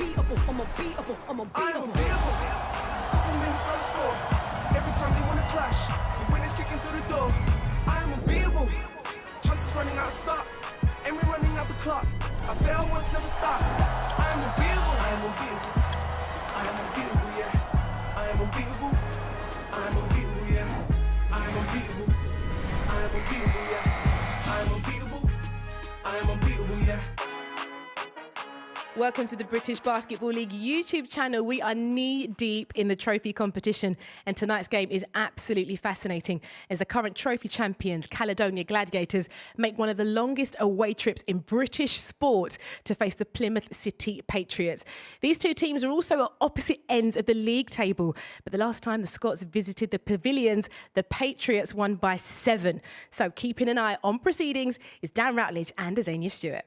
unbeatable, I'm unbeatable, I'm I am unbeatable. unbeatable. Couple minutes no score. Every time they wanna clash, the winners kicking through the door. I am unbeatable. Chances running out of stop, and we're running out the clock. I fail once, never stop. I am unbeatable. I am unbeatable. I am unbeatable, yeah. I am unbeatable. I am unbeatable, yeah. I am unbeatable. I am unbeatable, yeah. I am unbeatable. I am unbeatable, yeah. Welcome to the British Basketball League YouTube channel. We are knee deep in the trophy competition, and tonight's game is absolutely fascinating as the current trophy champions, Caledonia Gladiators, make one of the longest away trips in British sport to face the Plymouth City Patriots. These two teams are also at opposite ends of the league table, but the last time the Scots visited the pavilions, the Patriots won by 7. So keeping an eye on proceedings is Dan Routledge and Azania Stewart.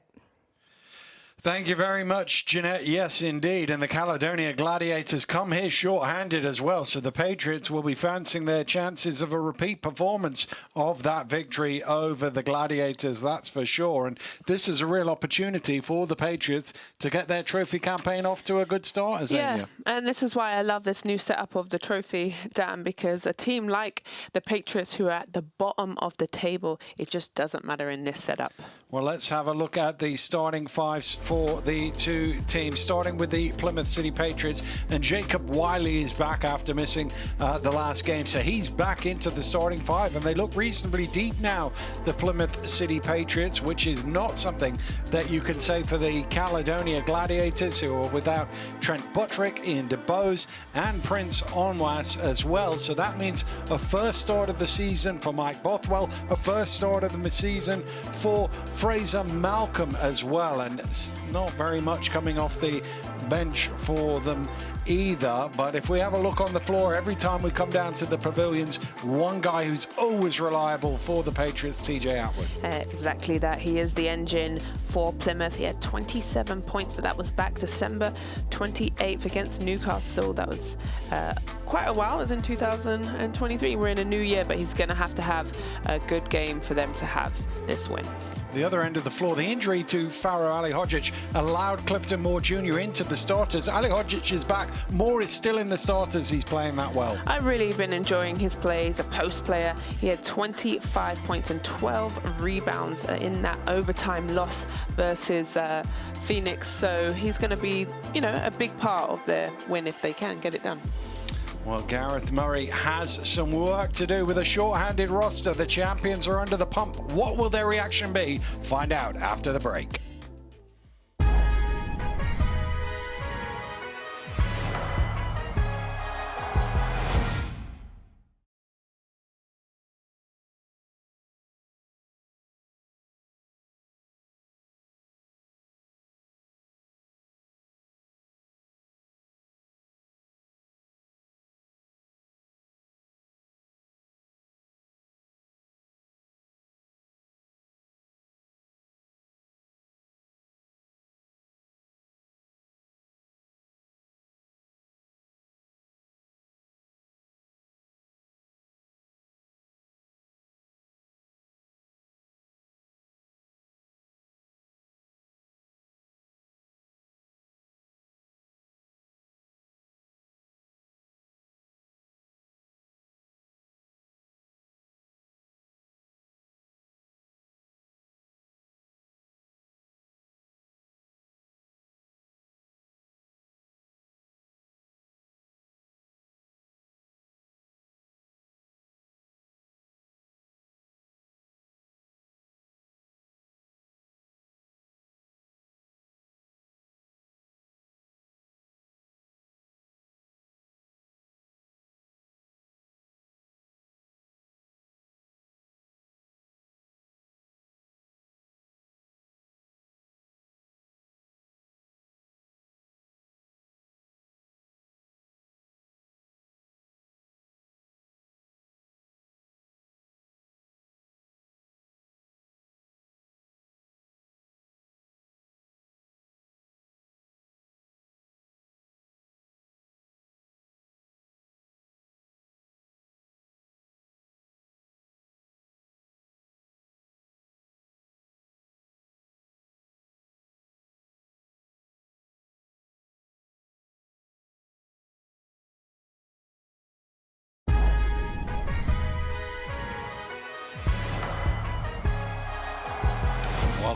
Thank you very much, Jeanette. Yes, indeed. And the Caledonia Gladiators come here short-handed as well. So the Patriots will be fancying their chances of a repeat performance of that victory over the Gladiators, that's for sure. And this is a real opportunity for the Patriots to get their trophy campaign off to a good start, Azania. Yeah, and this is why I love this new setup of the trophy, Dan, because a team like the Patriots, who are at the bottom of the table, it just doesn't matter in this setup. Well, let's have a look at the starting fives for the two teams, starting with the Plymouth City Patriots. And Jacob Wiley is back after missing the last game. So he's back into the starting five, and they look reasonably deep now, the Plymouth City Patriots, which is not something that you can say for the Caledonia Gladiators, who are without Trent Buttrick, Ian DeBose, and Prince Onwas as well. So that means a first start of the season for Mike Bothwell, a first start of the season for Fraser Malcolm as well, and it's not very much coming off the bench for them either. But if we have a look on the floor, every time we come down to the pavilions, one guy who's always reliable for the Patriots, TJ Atwood. Exactly that. He is the engine for Plymouth. He had 27 points, but that was back December 28th against Newcastle. That was quite a while. It was in 2023. We're in a new year, but he's going to have a good game for them to have this win. The other end of the floor, the injury to Pharaoh Ali Hodgic allowed Clifton Moore Jr. into the starters. Ali Hodgic is back. Moore is still in the starters. He's playing that well. I've really been enjoying his play as a post player. He had 25 points and 12 rebounds in that overtime loss versus Phoenix. So he's going to be, you know, a big part of their win if they can get it done. Well, Gareth Murray has some work to do with a short-handed roster. The champions are under the pump. What will their reaction be? Find out after the break.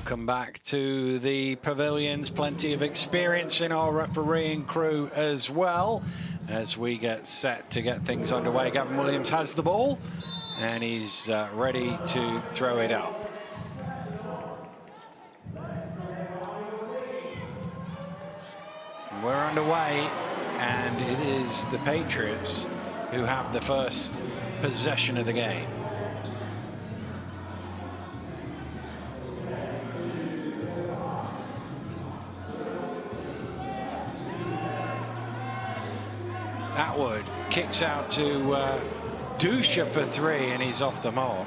Welcome back to the pavilions. Plenty of experience in our refereeing crew as well as we get set to get things underway. Gavin Williams has the ball and he's ready to throw it up. We're underway, and it is the Patriots who have the first possession of the game. Atwood kicks out to Dusha for 3, and he's off the mark.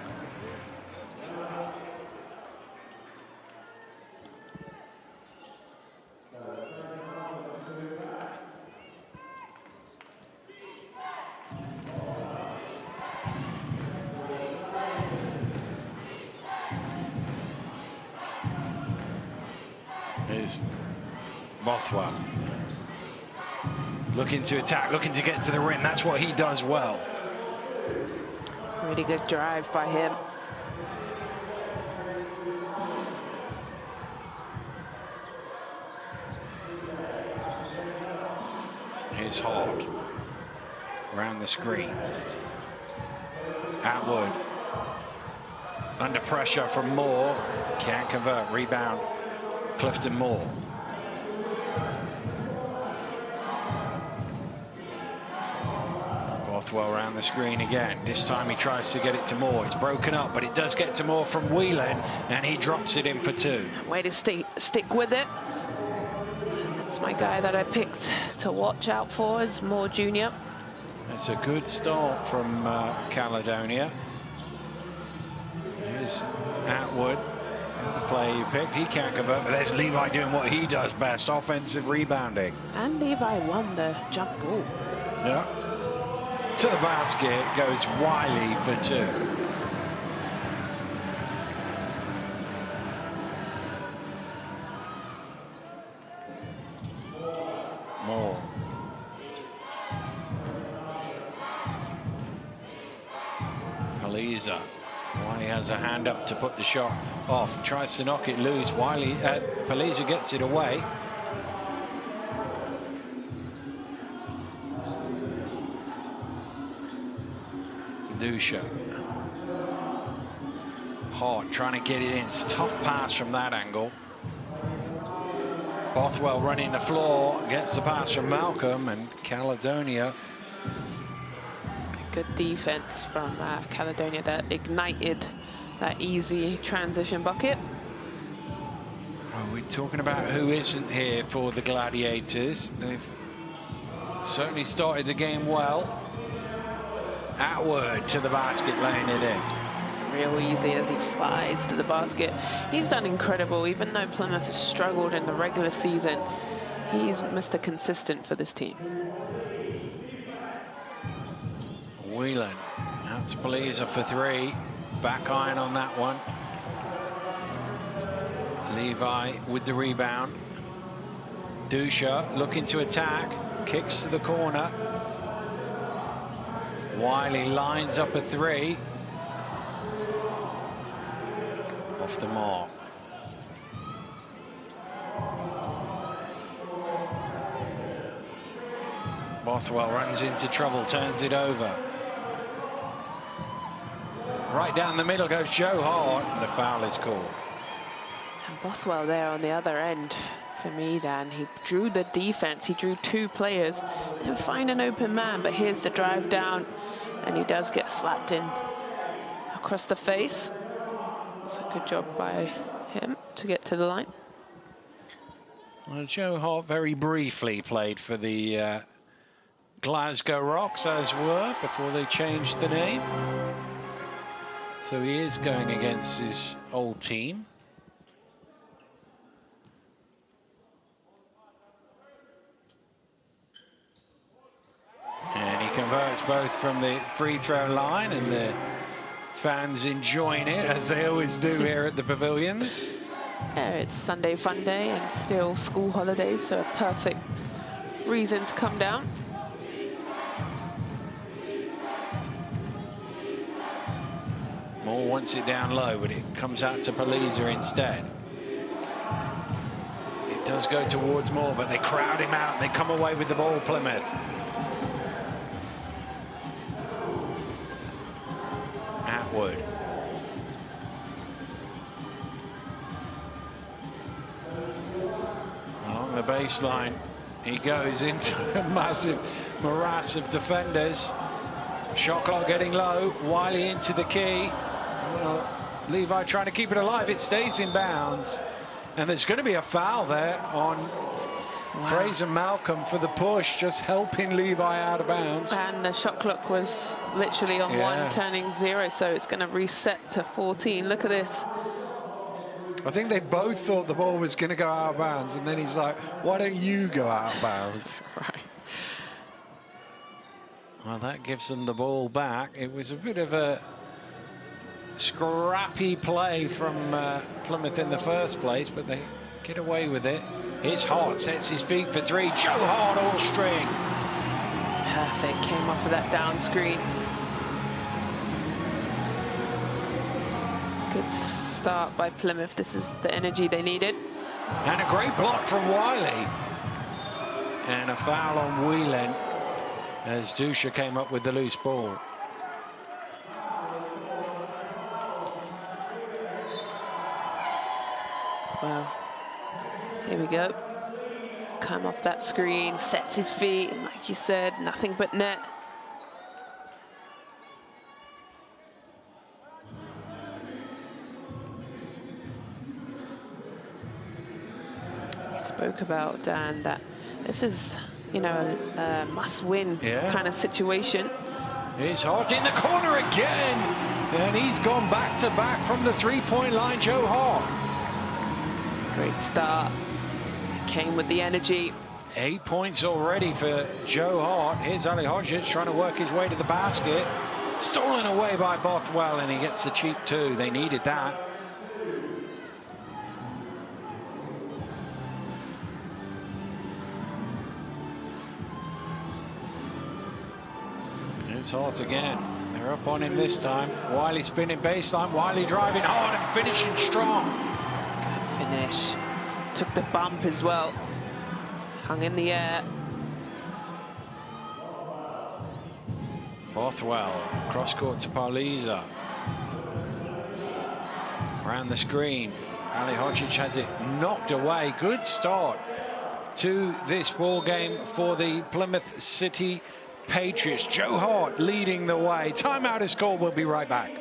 Here's Bothwell. Looking to attack, looking to get to the rim. That's what he does well. Really good drive by him. Here's Hard. Around the screen. Atwood. Under pressure from Moore. Can't convert. Rebound. Clifton Moore. Bothwell around the screen again. This time he tries to get it to Moore. It's broken up, but it does get to Moore from Whelan, and he drops it in for 2. Way to stick with it. That's my guy that I picked to watch out for, is Moore Jr. That's a good start from Caledonia. Here's Atwood, the player you picked. He can't convert, but there's Levi doing what he does best, offensive rebounding. And Levi won the jump ball. Yeah. To the basket goes Wiley for 2. Moore. Paliza. Wiley has a hand up to put the shot off. Tries to knock it loose. Paliza gets it away. Dusha. Hart trying to get it in. It's a tough pass from that angle. Bothwell running the floor, gets the pass from Malcolm, and Caledonia. Good defense from Caledonia that ignited that easy transition bucket. Well, we're talking about who isn't here for the Gladiators. They've certainly started the game well. Atwood to the basket, laying it in. Real easy as he flies to the basket. He's done incredible. Even though Plymouth has struggled in the regular season, he's Mr. Consistent for this team. Whelan out to Paliza for 3. Back iron on that one. Levi with the rebound. Dusha looking to attack. Kicks to the corner. Wiley lines up a 3. Off the mark. Bothwell runs into trouble, turns it over. Right down the middle goes Joe Hart, and the foul is called. And Bothwell there on the other end for me, Dan. He drew the defense. He drew 2 players. Didn't find an open man, but here's the drive down, and he does get slapped in across the face. It's a good job by him to get to the line. Well, Joe Hart very briefly played for the Glasgow Rocks, as were, before they changed the name. So he is going against his old team. And he converts both from the free throw line, and the fans enjoying it, as they always do here at the pavilions. Yeah, it's Sunday fun day and still school holidays, so a perfect reason to come down. Moore wants it down low, but it comes out to Paliza instead. does go towards more, but they crowd him out. They come away with the ball, Plymouth. Atwood. Along the baseline, he goes into a massive morass of defenders. Shot clock getting low. Wiley into the key. Well, Levi trying to keep it alive. It stays in bounds. And there's going to be a foul there on Fraser Malcolm for the push, just helping Levi out of bounds. And the shot clock was literally on 1 turning 0, so it's going to reset to 14. Look at this. I think they both thought the ball was going to go out of bounds, and then he's like, why don't you go out of bounds? Right. Well, that gives them the ball back. It was a bit of a scrappy play from Plymouth in the first place, but they get away with it. It's Hart, sets his feet for 3. Joe Hart all string. Perfect, came off of that down screen. Good start by Plymouth. This is the energy they needed. And a great block from Wiley. And a foul on Whelan as Dusha came up with the loose ball. Wow. Here we go. Come off that screen, sets his feet, like you said, nothing but net. We spoke about, Dan, that this is, you know, a must-win kind of situation. He's Hart in the corner again, and he's gone back-to-back from the three-point line, Joe Hart. Great start. Came with the energy. 8 points already for Joe Hart. Here's Ali Hodgetts trying to work his way to the basket. Stolen away by Bothwell, and he gets the cheap 2. They needed that. It's Hart again. They're up on him this time. Wiley spinning baseline. Wiley driving hard and finishing strong. Good finish. Took the bump as well. Hung in the air. Bothwell, cross court to Parliza. Around the screen. Ali Hodgetts has it knocked away. Good start to this ball game for the Plymouth City Patriots. Joe Hart leading the way. Timeout is called. We'll be right back.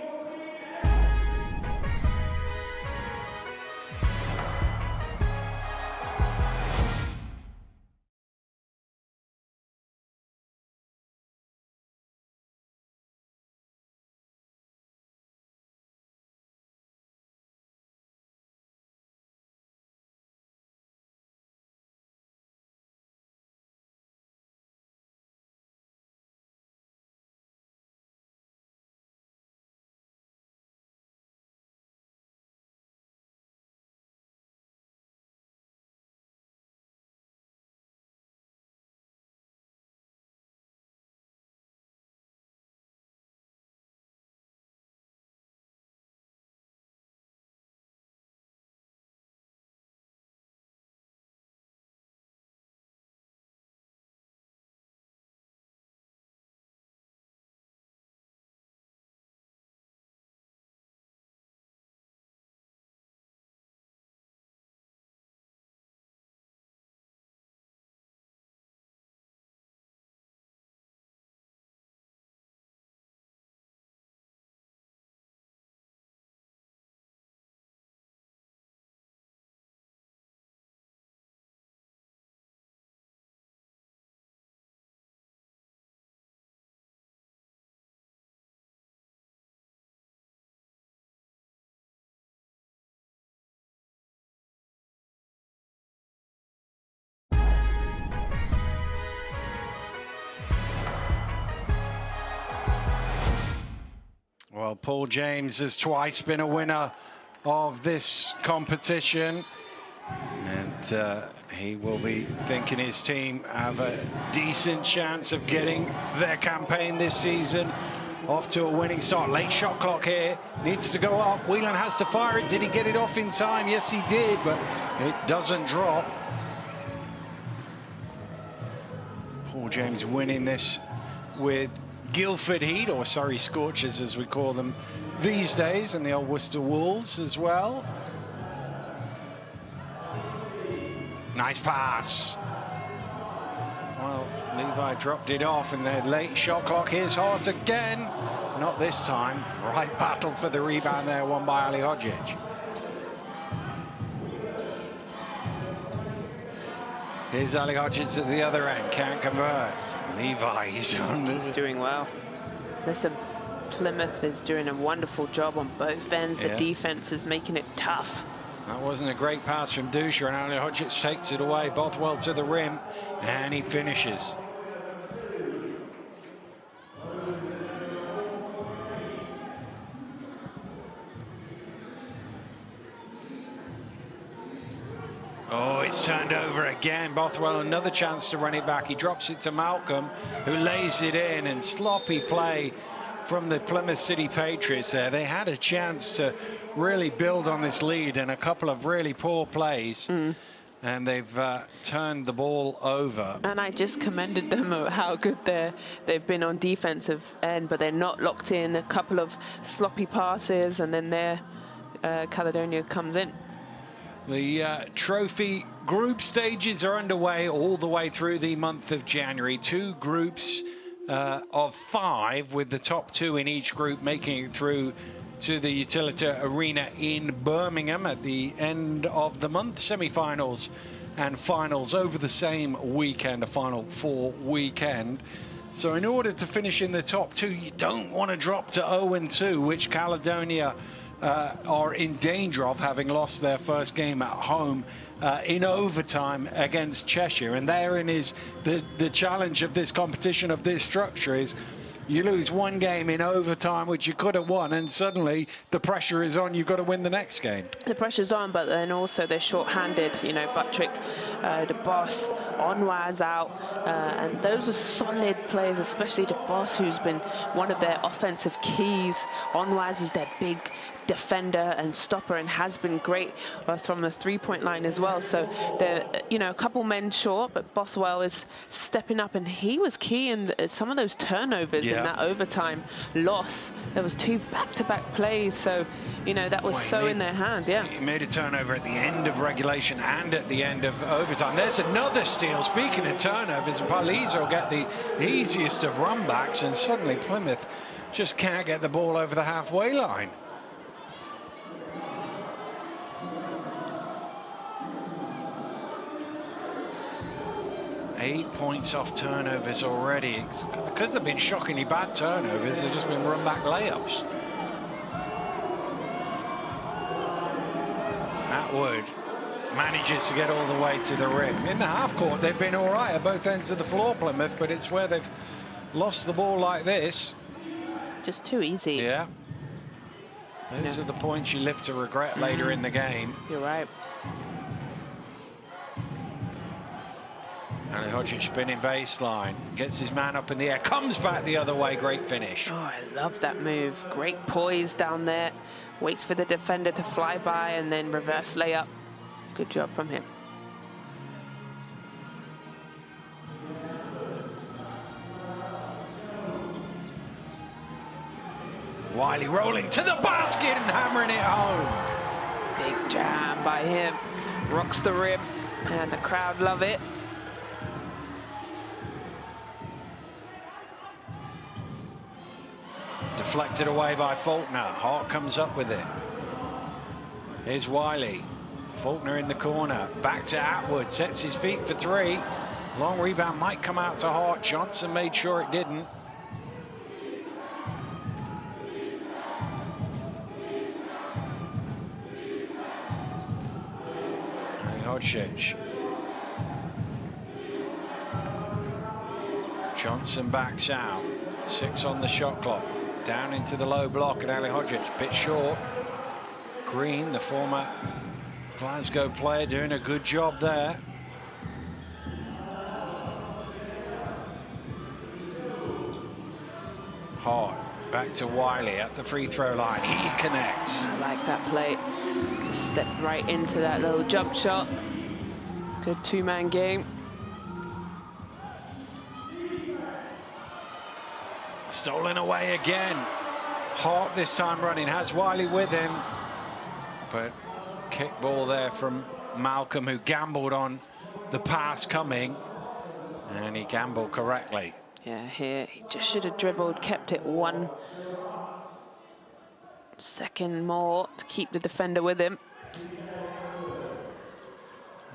Well, Paul James has twice been a winner of this competition, and he will be thinking his team have a decent chance of getting their campaign this season off to a winning start. Late shot clock here, needs to go up. Whelan has to fire it. Did he get it off in time? Yes, he did, but it doesn't drop. Paul James winning this with Guildford Heat, or Surrey Scorchers as we call them these days, and the old Worcester Wolves as well. Nice pass. Well, Levi dropped it off, and the late shot clock. Here's Hart again. Not this time. Right battle for the rebound there, won by Ali Hodgic. Here's Ali Hodgic at the other end, can't convert. Levi, he's doing well. Listen, Plymouth is doing a wonderful job on both ends. The defense is making it tough. That wasn't a great pass from Dusha, and Ali Hodgic takes it away. Bothwell to the rim, and he finishes. Oh, it's turned over again. Bothwell, another chance to run it back. He drops it to Malcolm, who lays it in, and sloppy play from the Plymouth City Patriots there. They had a chance to really build on this lead, and a couple of really poor plays. And they've turned the ball over. And I just commended them of how good they've been on defensive end, but they're not locked in. A couple of sloppy passes, and then there Caledonia comes in. The trophy group stages are underway all the way through the month of January. 2 groups of 5, with the top 2 in each group making it through to the Utilita Arena in Birmingham at the end of the month. Semi-finals and finals over the same weekend, a Final Four weekend. So in order to finish in the top 2, you don't want to drop to 0-2, which Caledonia are in danger of, having lost their first game at home in overtime against Cheshire. And therein is the challenge of this competition, of this structure, is you lose one game in overtime, which you could have won, and suddenly the pressure is on. You've got to win the next game. The pressure's on, but then also they're short-handed. You know, Buttrick, the boss, Onwa's out, and those are solid players, especially the boss, who's been one of their offensive keys. Onwa's is their big defender and stopper, and has been great from the three-point line as well. So they're, you know, a couple men short, but Bothwell is stepping up, and he was key in some of those turnovers in that overtime loss. There was 2 back-to-back plays, so you know that was in their hand. He made a turnover at the end of regulation and at the end of overtime. There's another steal. Speaking of turnovers, Paliza will get the easiest of run-backs, and suddenly Plymouth just can't get the ball over the halfway line. Eight points off turnovers already. It's because they've been shockingly bad turnovers, they've just been run-back layups. Atwood manages to get all the way to the rim. In the half-court, they've been all right at both ends of the floor, Plymouth, but it's where they've lost the ball like this. Just too easy. Yeah. Those are the points you live to regret later in the game. You're right. Ali Hodgic spinning baseline, gets his man up in the air, comes back the other way, great finish. Oh, I love that move. Great poise down there. Waits for the defender to fly by, and then reverse layup. Good job from him. Wiley rolling to the basket and hammering it home. Big jam by him. Rocks the rim, and the crowd love it. Deflected away by Faulkner. Hart comes up with it. Here's Wiley. Faulkner in the corner. Back to Atwood. Sets his feet for 3. Long rebound might come out to Hart. Johnson made sure it didn't. Hodgic. Johnson backs out. 6 on the shot clock. Down into the low block, and Ali Hodgic, bit short. Green, the former Glasgow player, doing a good job there. Hart, back to Wiley at the free throw line. He connects. I like that play. Just stepped right into that little jump shot. Good 2-man game. Stolen away again. Hart this time running, has Wiley with him. But kick ball there from Malcolm, who gambled on the pass coming. And he gambled correctly. Yeah, here he just should have dribbled, kept it 1 second more to keep the defender with him.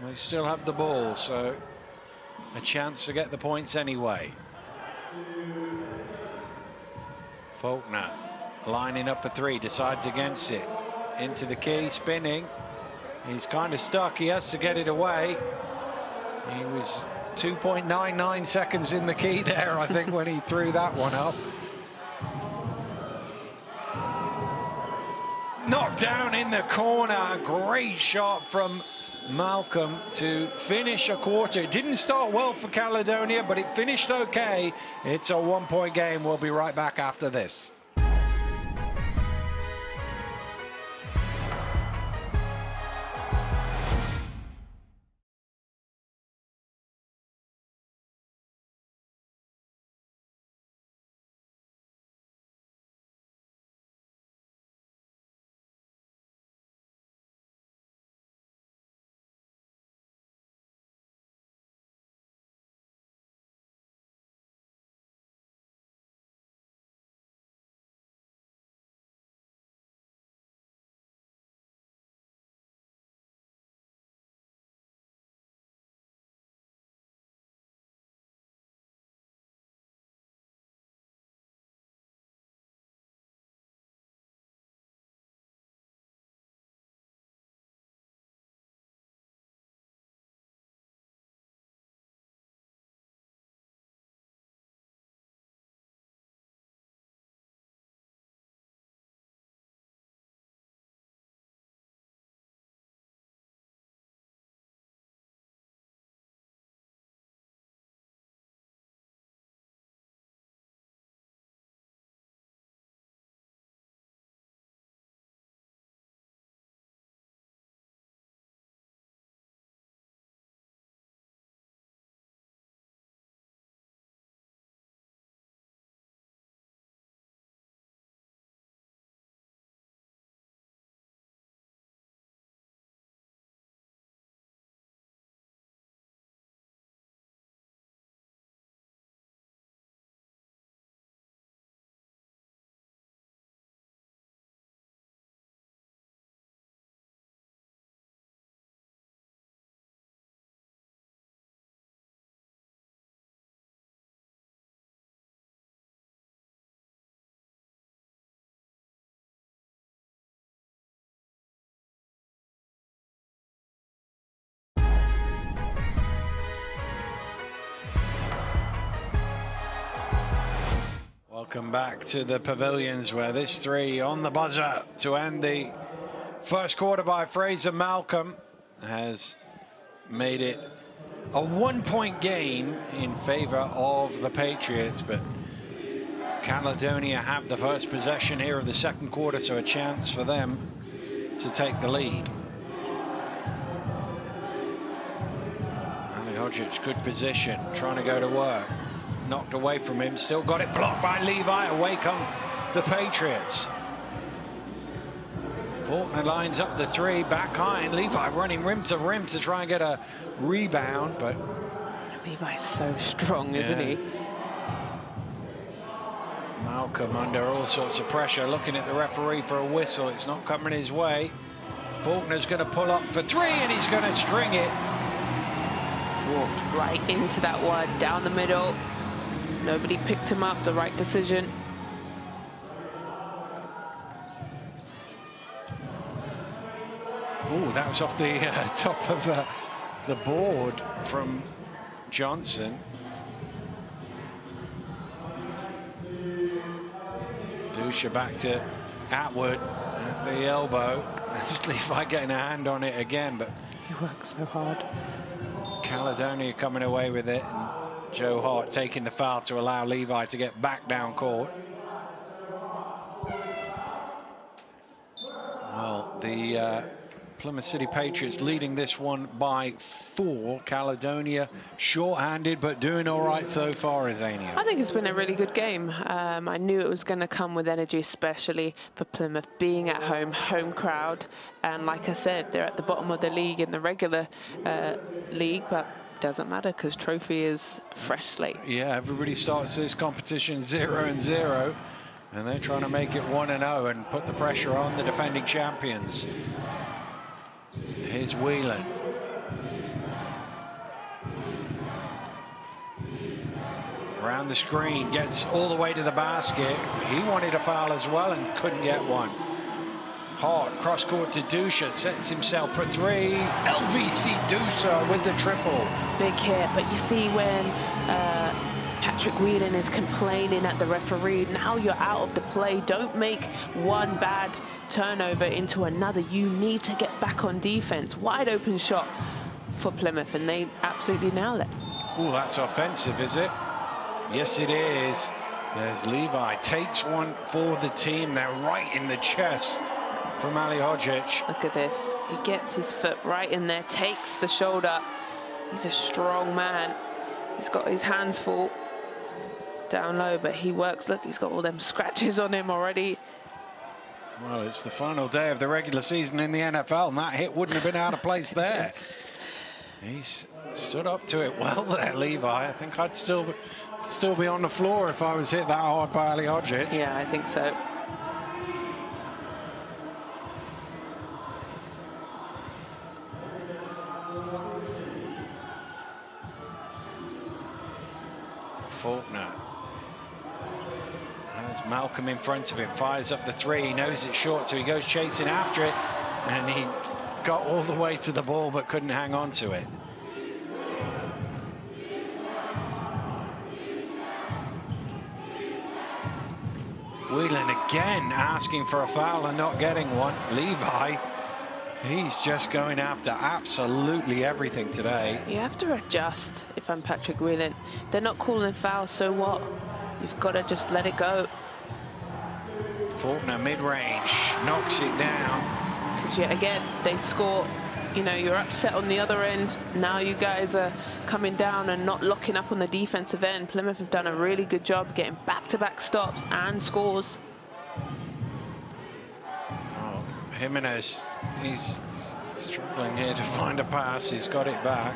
They still have the ball, so a chance to get the points anyway. Faulkner lining up a 3, decides against it. Into the key, spinning. He's kind of stuck, he has to get it away. He was 2.99 seconds in the key there, I think, when he threw that one up. Knocked down in the corner. Great shot from Malcolm to finish a quarter. It didn't start well for Caledonia, but it finished okay. It's a 1-point game. We'll be right back after this. Welcome back to the pavilions, where this 3 on the buzzer to end the first quarter by Fraser Malcolm has made it a 1-point game in favor of the Patriots, but Caledonia have the first possession here of the second quarter, so a chance for them to take the lead. Ali Hodgic, good position, trying to go to work. Knocked away from him, still got it blocked by Levi. Away come the Patriots. Faulkner lines up the 3, back high, and Levi running rim to try and get a rebound, but Levi's so strong, isn't he? Malcolm under all sorts of pressure, looking at the referee for a whistle. It's not coming his way. Faulkner's going to pull up for 3, and he's going to string it. Walked right into that one, down the middle. Nobody picked him up, the right decision. Oh, that was off the top of the board from Johnson. Dusha back to Atwood at the elbow. Just Levi getting a hand on it again, but He works so hard. Caledonia coming away with it. And Joe Hart taking the foul to allow Levi to get back down court. Well, the Plymouth City Patriots leading this one by 4. Caledonia short-handed, but doing all right so far, Azania. I think it's been a really good game. I knew it was going to come with energy, especially for Plymouth being at home, home crowd. And like I said, they're at the bottom of the league in the regular league, but doesn't matter because trophy is fresh slate. Yeah, everybody starts this competition 0-0, and they're trying to make it 1-0 and put the pressure on the defending champions. Here's Whelan. Around the screen, gets all the way to the basket. He wanted a foul as well and couldn't get one. Hart, cross court to Dusha, sets himself for 3. LVC Dusha with the triple. Big hit, but you see when Patrick Whelan is complaining at the referee, now you're out of the play. Don't make one bad turnover into another. You need to get back on defense. Wide open shot for Plymouth, and they absolutely nail it. Oh, that's offensive, is it? Yes, it is. There's Levi, takes one for the team. They're right in the chest from Ali Hodzic. Look at this. He gets his foot right in there, takes the shoulder. He's a strong man. He's got his hands full down low, but he works. Look, he's got all them scratches on him already. Well, it's the final day of the regular season in the NFL, and that hit wouldn't have been out of place there. Yes. He's stood up to it well there, Levi. I think I'd still be on the floor if I was hit that hard by Ali Hodzic. Yeah, I think so. Faulkner has Malcolm in front of him, fires up the 3. He knows it's short, so he goes chasing after it, and he got all the way to the ball but couldn't hang on to it. Whelan again asking for a foul and not getting one. Levi, he's just going after absolutely everything today. You have to adjust if I'm Patrick Whelan. They're not calling fouls, so what? You've got to just let it go. Faulkner mid-range, knocks it down. Because yet again, they score. You know, you're upset on the other end. Now you guys are coming down and not locking up on the defensive end. Plymouth have done a really good job getting back-to-back stops and scores. Oh, Jimenez, he's struggling here to find a pass. He's got it back.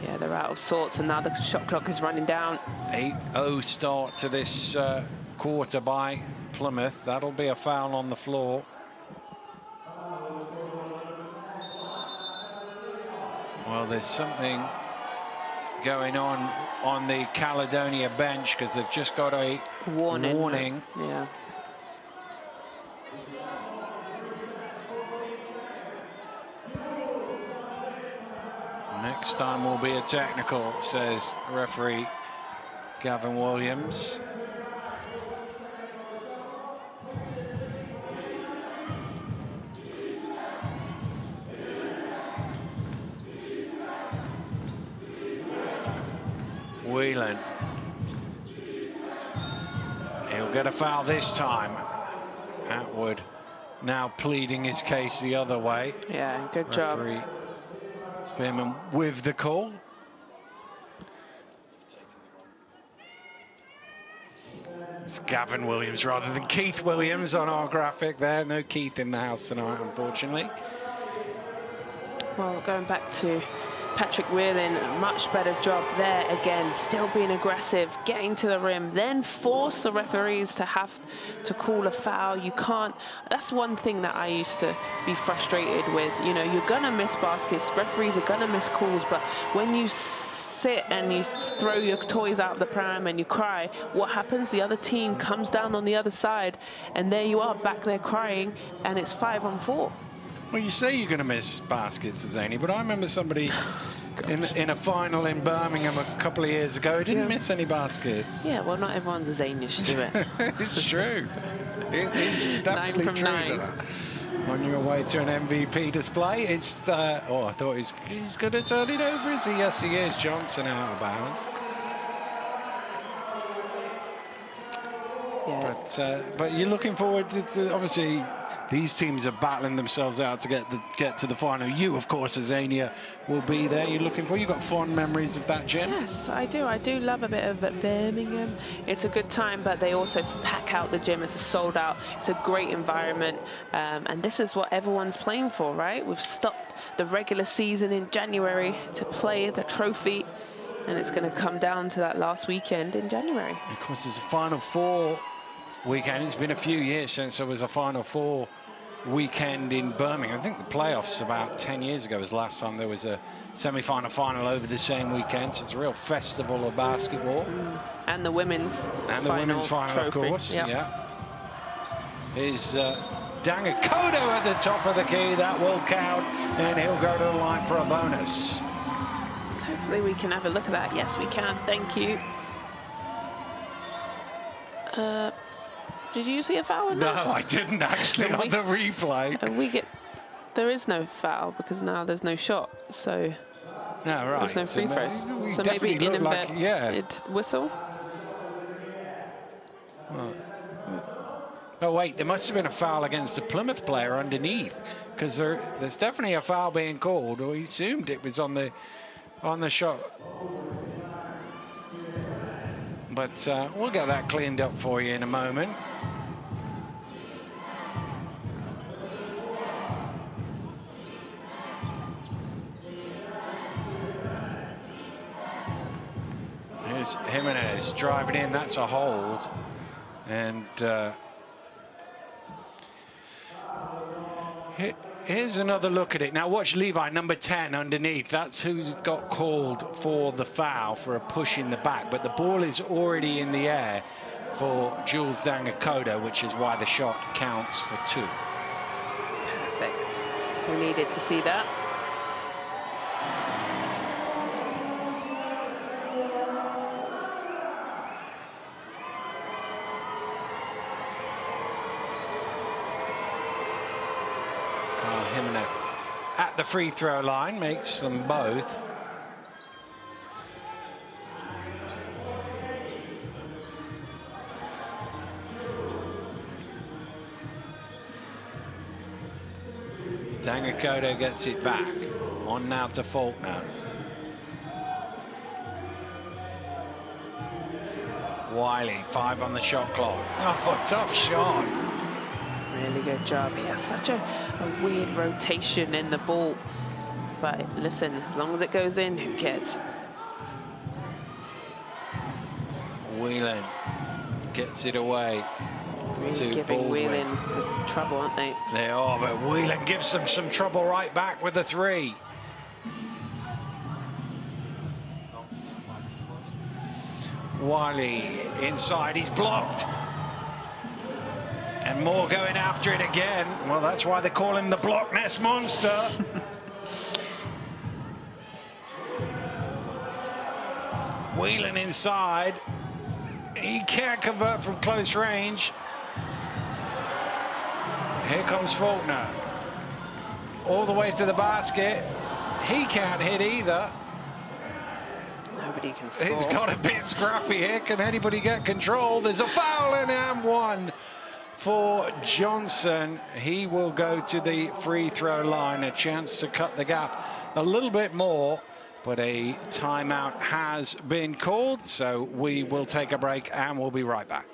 Yeah, they're out of sorts, and now the shot clock is running down. 8-0 start to this quarter by Plymouth. That'll be a foul on the floor. Well, there's something going on the Caledonia bench because they've just got a warning. Yeah. Next time will be a technical, says referee Gavin Williams. Whelan. He'll get a foul this time. Atwood now pleading his case the other way. Yeah, good job. Referee Spearman with the call. It's Gavin Williams rather than Keith Williams on our graphic there. No Keith in the house tonight, unfortunately. Well, going back to Patrick Whelan, a much better job there again, still being aggressive, getting to the rim, then force the referees to have to call a foul. You can't, that's one thing that I used to be frustrated with. You know, you're gonna miss baskets, referees are gonna miss calls, but when you sit and you throw your toys out of the pram and you cry, what happens? The other team comes down on the other side, and there you are back there crying, and it's 5-on-4. Well, you say you're going to miss baskets, Zany, but I remember somebody in a final in Birmingham a couple of years ago who didn't miss any baskets. Yeah, well, not everyone's a Zanish to it. It's true. It's definitely 9 from true. 9. On your way to an MVP display, it's... oh, I thought he's going to turn it over, is he? Yes, he is. Johnson out of bounds. Yeah. But you're looking forward to obviously these teams are battling themselves out to get to the final. You, of course, as Ania, will be there. You're looking for. You got fond memories of that gym? Yes, I do. I do love a bit of Birmingham. It's a good time, but they also pack out the gym. It's a sold out. It's a great environment, and this is what everyone's playing for, right? We've stopped the regular season in January to play the trophy, and it's going to come down to that last weekend in January. Of course, it's a Final Four weekend. It's been a few years since there was a Final Four weekend in Birmingham. I think the playoffs about 10 years ago was the last time there was a semi-final final over the same weekend. So it's a real festival of basketball. And the women's final, of course. Yep. Yeah. Is Dangakodo at the top of the key. That will count, and he'll go to the line for a bonus. So hopefully we can have a look at that. Yes, we can. Thank you. Did you see a foul? No, I didn't actually on the replay. And there is no foul because now there's no shot, so no, right. There's no free throws. So maybe it's whistle. Oh wait, there must have been a foul against the Plymouth player underneath, because there's definitely a foul being called. Or he assumed it was on the shot. But we'll get that cleaned up for you in a moment. Here's Jimenez driving in. That's a hold. And here's another look at it. Now watch Levi, number 10 underneath. That's who's got called for the foul for a push in the back. But the ball is already in the air for Jules Dangakodo, which is why the shot counts for 2. Perfect. We needed to see that. Jimenez at the free throw line makes them both. Dangakodo gets it back. On now to Faulkner. Wiley, 5 on the shot clock. Oh, tough shot. Really good job. He has such a weird rotation in the ball. But listen, as long as it goes in, who cares? Whelan gets it away. Really giving Whelan trouble, aren't they? They are, but Whelan gives them some trouble right back with the 3. Wiley inside, he's blocked. And Moore going after it again. Well, that's why they call him the block nest monster. Whelan inside. He can't convert from close range. Here comes Faulkner. All the way to the basket. He can't hit either. Nobody can score. It's got a bit scrappy here. Can anybody get control? There's a foul and one for Johnson. He will go to the free throw line. A chance to cut the gap a little bit more, but a timeout has been called. So we will take a break and we'll be right back.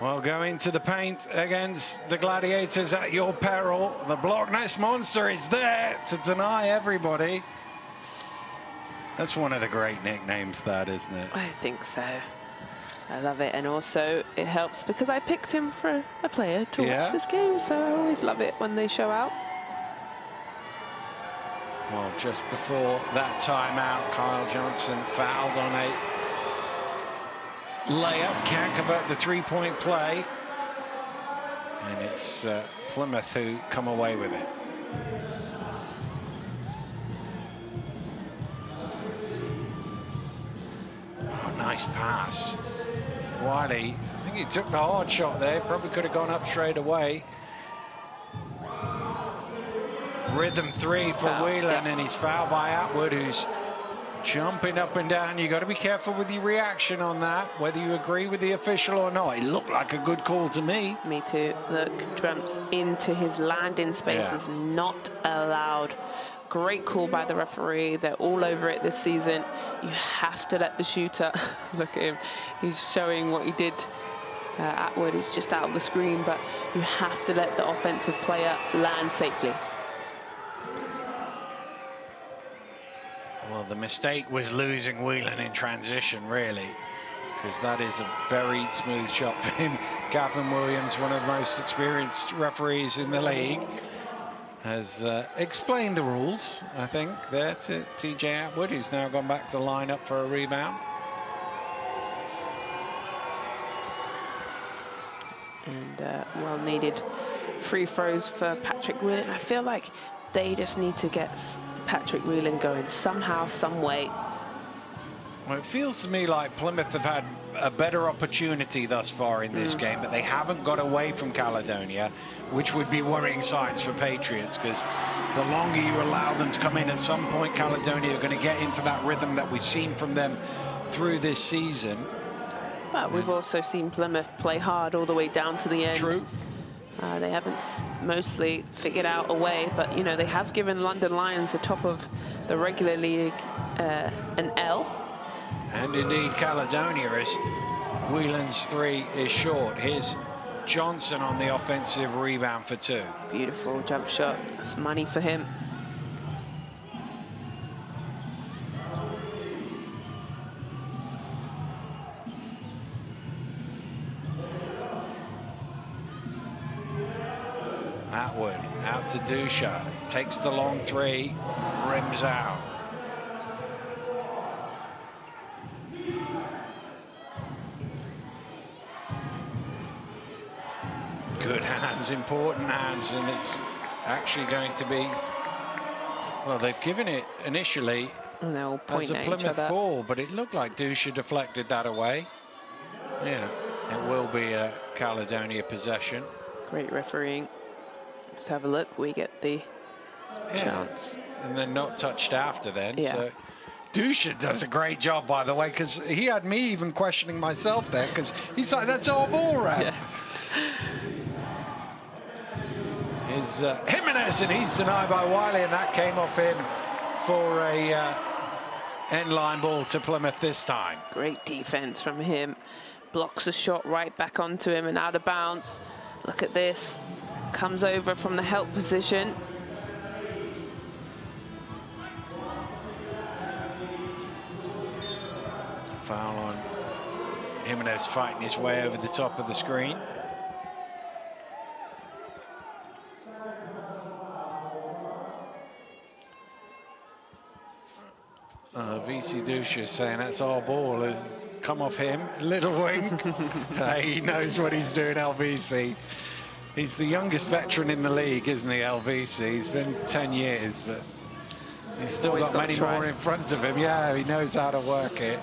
Well, go into the paint against the Gladiators at your peril. The Block Nest Monster is there to deny everybody. That's one of the great nicknames, that, isn't it? I think so. I love it. And also, it helps because I picked him for a player to watch this game, so I always love it when they show out. Well, just before that timeout, Kyle Johnson fouled on a layup, can't convert the three-point play, and it's Plymouth who come away with it. Oh, nice pass. Wiley, I think he took the hard shot there, probably could have gone up straight away. Rhythm three for Whelan, and he's fouled by Atwood, who's jumping up and down. You got to be careful with your reaction on that, whether you agree with the official or not. It looked like a good call to me. Me too. Look, jumps into his landing space is not allowed. Great call by the referee. They're all over it this season. You have to let the shooter. Look at him. He's showing what he did. Atwood is just out of the screen, but you have to let the offensive player land safely. Well, the mistake was losing Whelan in transition, really, because that is a very smooth shot for him. Gavin Williams, one of the most experienced referees in the league, has explained the rules, I think, there to TJ Atwood, who's now gone back to line up for a rebound. And well-needed free throws for Patrick Whelan. I feel like they just need to get Patrick Whelan going somehow, some way. Well, it feels to me like Plymouth have had a better opportunity thus far in this game, but they haven't got away from Caledonia, which would be worrying signs for Patriots, because the longer you allow them to come in, at some point Caledonia are going to get into that rhythm that we've seen from them through this season. But we've also seen Plymouth play hard all the way down to the end. True. They haven't mostly figured out a way, but, you know, they have given London Lions, the top of the regular league, an L. And indeed, Caledonia, as Whelan's three is short. Here's Johnson on the offensive rebound for two. Beautiful jump shot. That's money for him. Atwood out to Dusha, takes the long three, rims out. Good hands, important hands, and it's actually going to be, well, they've given it initially as a Plymouth ball, but it looked like Dusha deflected that away. Yeah, it will be a Caledonia possession. Great refereeing. Let's have a look. We get the chance. And then not touched after then. So Dusha does a great job, by the way, because he had me even questioning myself there, because he's like, that's our ball, right? Yeah. Is Jimenez, and he's denied by Wiley, and that came off him for a end-line ball to Plymouth this time. Great defense from him. Blocks a shot right back onto him and out of bounds. Look at this. Comes over from the help position. Foul on Jimenez, fighting his way over the top of the screen. VC Dusha saying that's our ball. It's come off him. Little wink. He knows what he's doing, LVC. He's the youngest veteran in the league, isn't he, LVC? He's been 10 years, but he's still got many more in front of him. Yeah, he knows how to work it.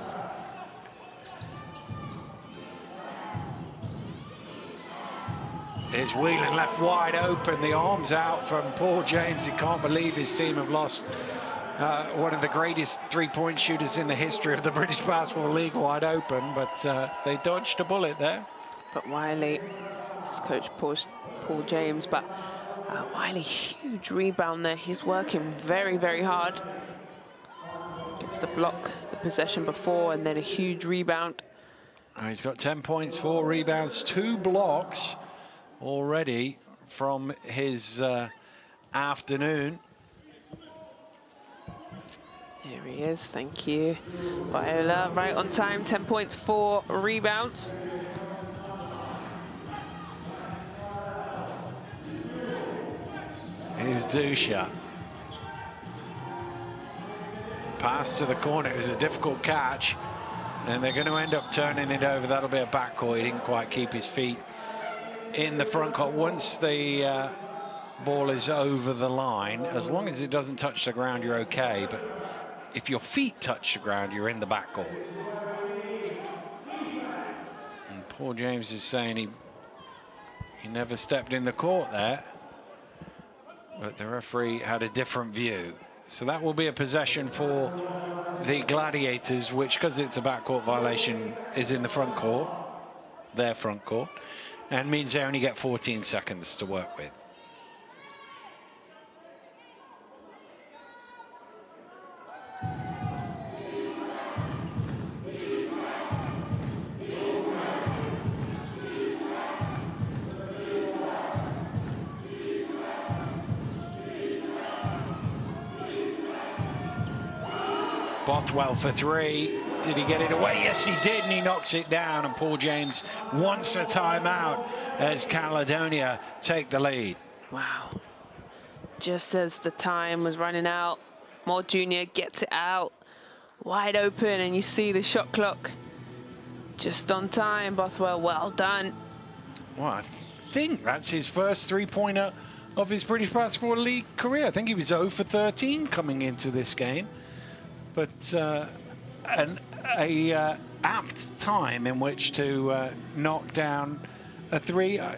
Here's Whelan left wide open. The arms out from Paul James. He can't believe his team have lost one of the greatest three-point shooters in the history of the British Basketball League wide open, but they dodged a bullet there. But Wiley, his coach Paul James, but Wiley, huge rebound there. He's working very, very hard. Gets the block, the possession before, and then a huge rebound. He's got 10 points, 4 rebounds, 2 blocks already from his afternoon. Here he is, thank you. Viola, right on time, 10 points, 4 rebounds. Here's Dusha. Pass to the corner. It was a difficult catch. And they're going to end up turning it over. That'll be a backcourt. He didn't quite keep his feet in the front court. Once the ball is over the line, as long as it doesn't touch the ground, you're okay. But if your feet touch the ground, you're in the backcourt. And Paul James is saying he never stepped in the court there. But the referee had a different view. So that will be a possession for the Gladiators, which, because it's a backcourt violation, is in the front court, their front court, and means they only get 14 seconds to work with. Bothwell for 3. Did he get it away? Yes, he did, and he knocks it down. And Paul James wants a timeout as Caledonia take the lead. Wow. Just as the time was running out, Moore Jr. gets it out. Wide open, and you see the shot clock. Just on time, Bothwell, well done. Well, I think that's his first three-pointer of his British Basketball League career. I think he was 0 for 13 coming into this game. But an apt time in which to knock down a 3. I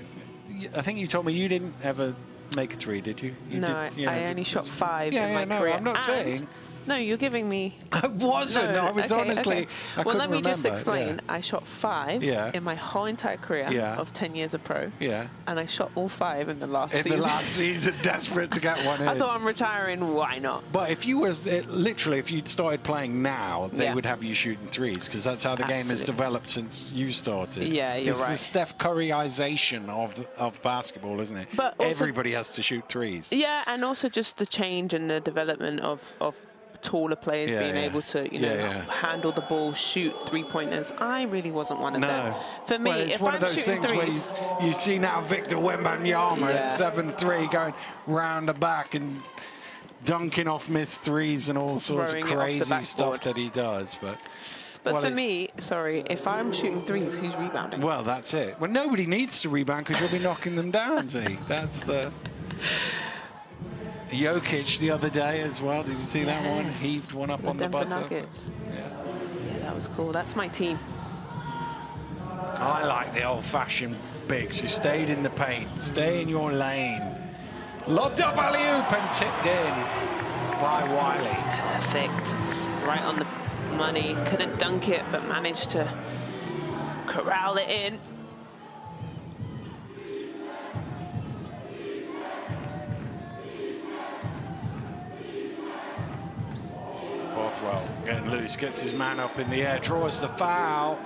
think you told me you didn't ever make a 3, did you? No, I only shot 5 in my career. I'm not saying. No, you're giving me... I wasn't. No, I was honestly... Okay. Well, let me just explain. Yeah. I shot 5 in my whole entire career of 10 years of pro. Yeah. And I shot all 5 in the last season. In the last season, desperate to get one in. I thought, I'm retiring, why not? But if you was... literally, if you'd started playing now, they would have you shooting 3s, because that's how the game has developed since you started. Yeah, you're right. It's the Steph Curryization of basketball, isn't it? But also, everybody has to shoot 3s. Yeah, and also just the change and the development of taller players being able to, you know, handle the ball, shoot 3-pointers. I really wasn't one of them. For me, it's one of those things threes, where you see now Victor Wembanyama at 7-3 going round the back and dunking off missed 3s and all sorts of crazy stuff that he does. But well, for me, sorry, if I'm shooting 3s, who's rebounding? Well, that's it. Well, nobody needs to rebound because you'll be knocking them down, see? That's the... Jokic the other day as well. Did you see that one? Heaved one up on the buzzer. Nuggets. Yeah, that was cool. That's my team. I like the old-fashioned bigs who stayed in the paint. Stay in your lane. Lobbed up alley-oop and tipped in by Wiley. Perfect. Right on the money. Couldn't dunk it, but managed to corral it in. Bothwell getting loose, gets his man up in the air, draws the foul.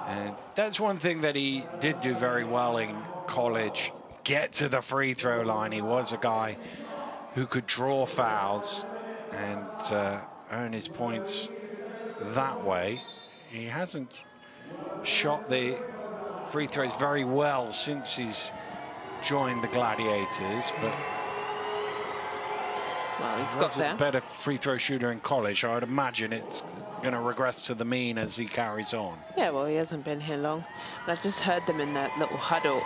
And that's one thing that he did do very well in college, get to the free throw line. He was a guy who could draw fouls and earn his points that way. He hasn't shot the free throws very well since he's joined the Gladiators, but well, he's got there. A better free throw shooter in college. I would imagine it's going to regress to the mean as he carries on. Yeah, well, he hasn't been here long. But I just heard them in that little huddle.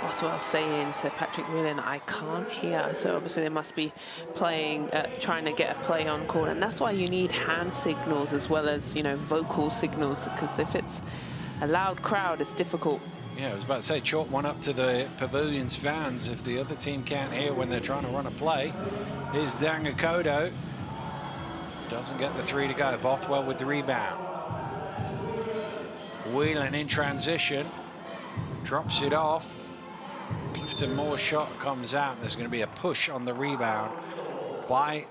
Bothwell saying to Patrick Whelan, I can't hear. So obviously they must be playing, trying to get a play on court. And that's why you need hand signals as well as, you know, vocal signals. Because if it's a loud crowd, it's difficult. Yeah, I was about to say, chalk one up to the Pavilion's fans if the other team can't hear when they're trying to run a play. Here's Dangakodo. Doesn't get the 3 to go. Bothwell with the rebound. Whelan in transition. Drops it off. Clifton Moore's shot comes out. There's going to be a push on the rebound by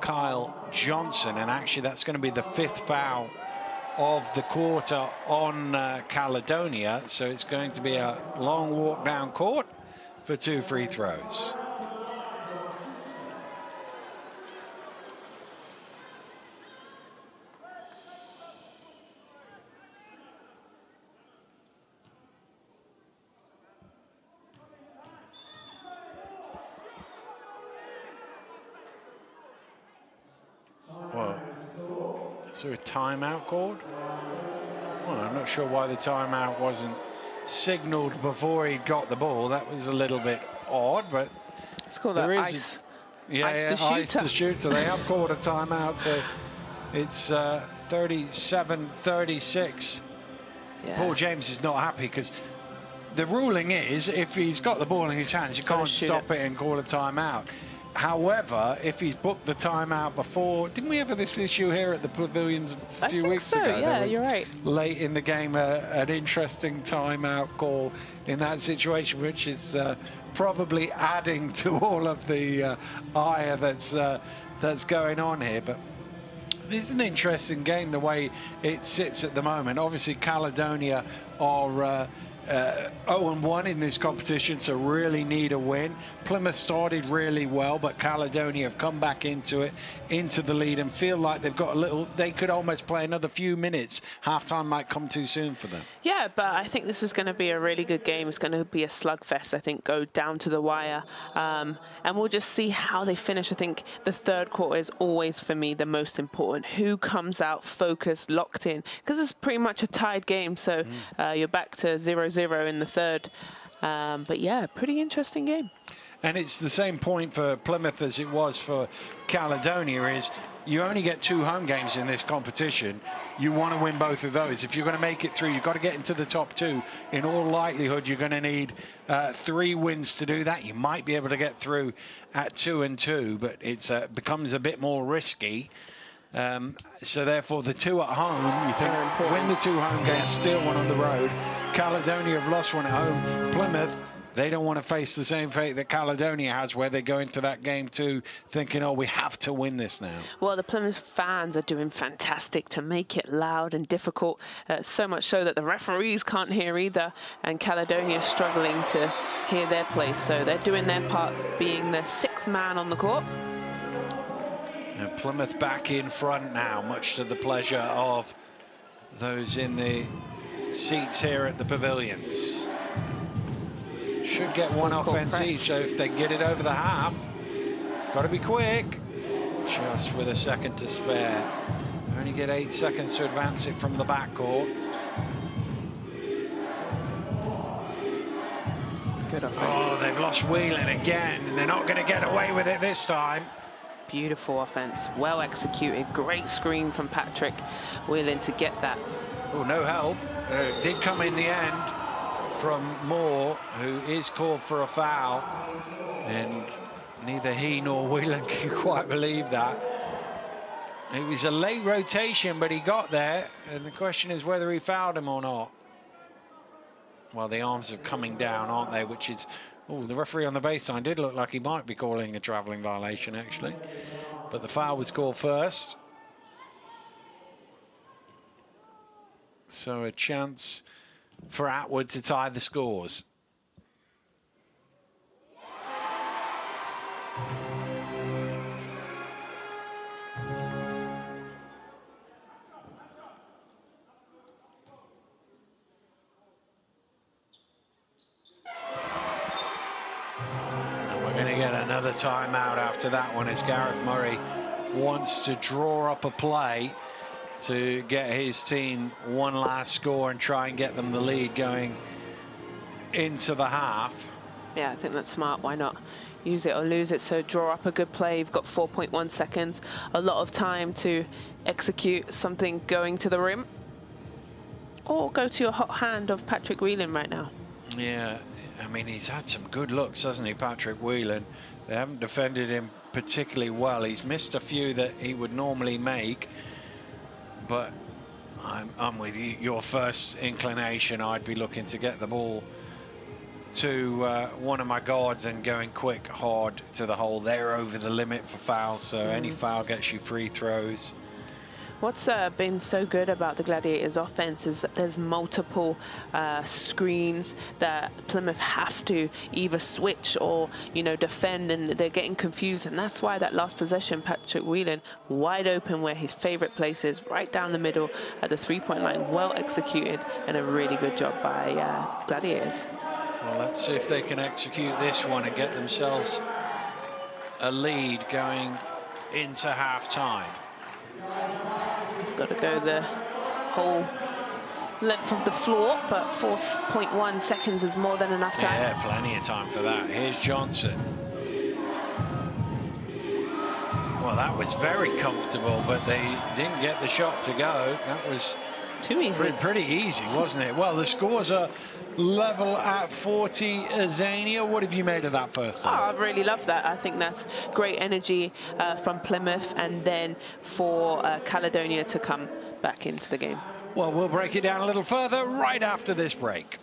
Kyle Johnson. And actually, that's going to be the 5th foul of the quarter on Caledonia, so it's going to be a long walk down court for 2 free throws. Well, is there a timeout called? Well, I'm not sure why the timeout wasn't signaled before he got the ball. That was a little bit odd, but It's called there is ice. Ice the shooter. They have called a timeout, so it's 37-36. Yeah. Paul James is not happy because the ruling is if he's got the ball in his hands, you can't stop it and call a timeout. However, if he's booked the timeout before, didn't we have this issue here at the Pavilions a few weeks ago? Yeah, you're right. Late in the game, an interesting timeout call in that situation, which is probably adding to all of the ire that's going on here. But this is an interesting game, the way it sits at the moment. Obviously, Caledonia are 0-1 in this competition, so really need a win. Plymouth started really well, but Caledonia have come back into the lead and feel like they've got a little, they could almost play another few minutes. Halftime might come too soon for them. Yeah, but I think this is going to be a really good game. It's going to be a slugfest, I think, go down to the wire. And we'll just see how they finish. I think the third quarter is always, for me, the most important. Who comes out focused, locked in? Because it's pretty much a tied game, so you're back to 0-0 in the third. But yeah, pretty interesting game. And it's the same point for Plymouth as it was for Caledonia, is you only get 2 home games in this competition. You want to win both of those. If you're going to make it through, you've got to get into the top 2. In all likelihood, you're going to need 3 wins to do that. You might be able to get through at 2-2, but it becomes a bit more risky. So therefore, the 2 at home, you think, win the 2 home games, steal 1 on the road. Caledonia have lost 1 at home. Plymouth, they don't want to face the same fate that Caledonia has, where they go into that game too thinking, oh, we have to win this now. Well, the Plymouth fans are doing fantastic to make it loud and difficult, so much so that the referees can't hear either, and Caledonia is struggling to hear their place. So they're doing their part, being the 6th man on the court. And Plymouth back in front now, much to the pleasure of those in the seats here at the Pavilions. Should get 1 offense each, so if they get it over the half, got to be quick. Just with a second to spare. Only get 8 seconds to advance it from the backcourt. Good offense. Oh, they've lost Whelan again, and they're not going to get away with it this time. Beautiful offense, well executed, great screen from Patrick Whelan to get that. Oh, no help. Did come in the end from Moore, who is called for a foul, and neither he nor Whelan can quite believe that. It was a late rotation, but he got there, and the question is whether he fouled him or not. Well, the arms are coming down, aren't they, which is... Oh, the referee on the baseline did look like he might be calling a travelling violation, actually. But the foul was called first. So a chance for Atwood to tie the scores. Another timeout after that one, as Gareth Murray wants to draw up a play to get his team 1 last score and try and get them the lead going into the half. Yeah, I think that's smart. Why not use it or lose it? So draw up a good play. You've got 4.1 seconds, a lot of time to execute something going to the rim, or go to your hot hand of Patrick Whelan right now. Yeah, I mean, he's had some good looks, hasn't he, Patrick Whelan? They haven't defended him particularly well. He's missed a few that he would normally make, but I'm with you. Your first inclination, I'd be looking to get the ball to one of my guards and going quick, hard to the hole. They're over the limit for fouls, so any foul gets you free throws. What's been so good about the Gladiators offense is that there's multiple screens that Plymouth have to either switch or, you know, defend, and they're getting confused. And that's why that last possession, Patrick Whelan, wide open where his favorite place is, right down the middle at the three-point line, well executed, and a really good job by Gladiators. Well, let's see if they can execute this one and get themselves a lead going into half-time. Got to go the whole length of the floor, but 4.1 seconds is more than enough time. Yeah, plenty of time for that. Here's Johnson. Well, that was very comfortable, but they didn't get the shot to go. That was too easy. Pretty easy, wasn't it? Well, the scores are level at 40. Zania, what have you made of that first half? Oh, I really love that. I think that's great energy from Plymouth, and then for Caledonia to come back into the game. Well, we'll break it down a little further right after this break.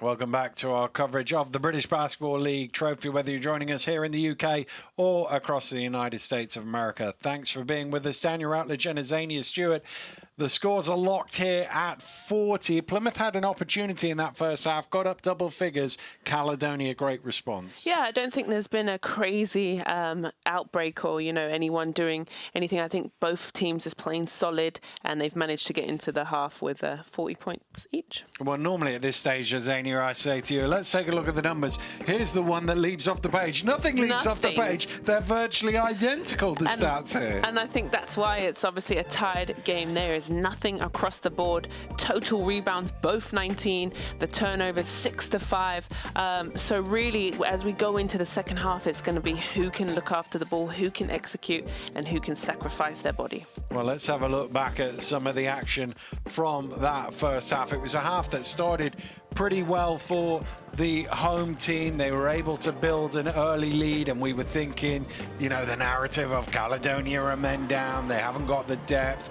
Welcome back to our coverage of the British Basketball League Trophy, whether you're joining us here in the UK or across the United States of America. Thanks for being with us. Daniel Routledge and Zania Stewart. The scores are locked here at 40. Plymouth had an opportunity in that first half, got up double figures. Caledonia, great response. Yeah, I don't think there's been a crazy outbreak or, you know, anyone doing anything. I think both teams is playing solid, and they've managed to get into the half with 40 points each. Well, normally at this stage, Zania, I say to you, let's take a look at the numbers. Here's the one that leaps off the page. Nothing leaps off the page. They're virtually identical, the stats here. And I think that's why it's obviously a tied game. There is nothing across the board. Total rebounds, both 19. The turnovers, 6-5. So really, as we go into the second half, it's going to be who can look after the ball, who can execute, and who can sacrifice their body. Well, let's have a look back at some of the action from that first half. It was a half that started pretty well for the home team. They were able to build an early lead, and we were thinking, you know, the narrative of Caledonia are men down, they haven't got the depth.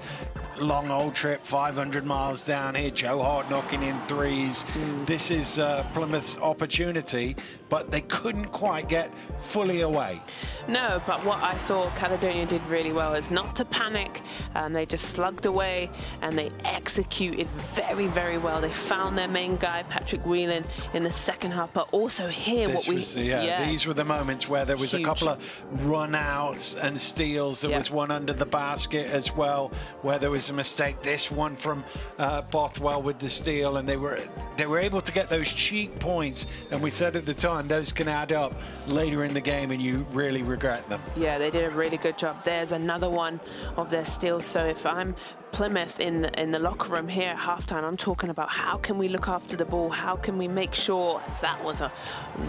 long old trip, 500 miles down here. Joe Hart knocking in threes. This is Plymouth's opportunity, but they couldn't quite get fully away. No, but what I thought Caledonia did really well is not to panic. They just slugged away and they executed very, very well. They found their main guy, Patrick Whelan, in the second half, but also here these were the moments where there was a couple of run-outs and steals. There was one under the basket as well, where there was a mistake. This one from Bothwell with the steal, and they were able to get those cheap points. And we said at the time, those can add up later in the game, and you really regret them. Yeah, they did a really good job. There's another one of their steals. So if I'm Plymouth in the locker room here at halftime, I'm talking about how can we look after the ball? How can we make sure, as that was a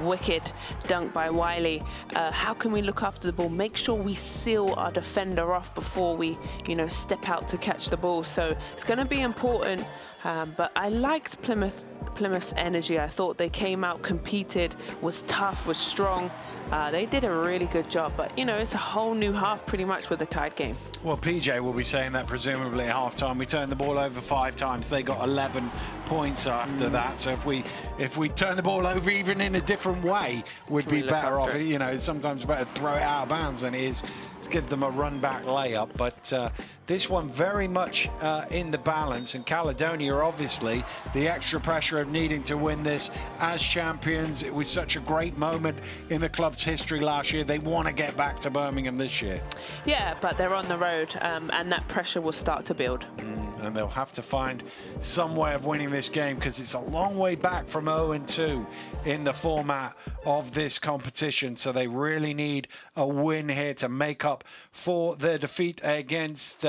wicked dunk by Wiley, how can we look after the ball? Make sure we seal our defender off before we, step out to catch the ball. So it's going to be important. But I liked Plymouth's energy. I thought they came out, competed, was tough, was strong. They did a really good job. But, it's a whole new half pretty much with a tied game. Well, PJ will be saying that presumably at halftime. We turned the ball over 5 times. They got 11 points after that. So if we turn the ball over even in a different way, we'd be better off. It's sometimes better to throw it out of bounds than it is to give them a run-back layup. But this one very much in the balance. And Caledonia, obviously, the extra pressure of needing to win this as champions. It was such a great moment in the club's history last year. They want to get back to Birmingham this year. Yeah, but they're on the road, and that pressure will start to build. And they'll have to find some way of winning this game, because it's a long way back from 0-2 in the format of this competition. So they really need a win here to make up for their defeat against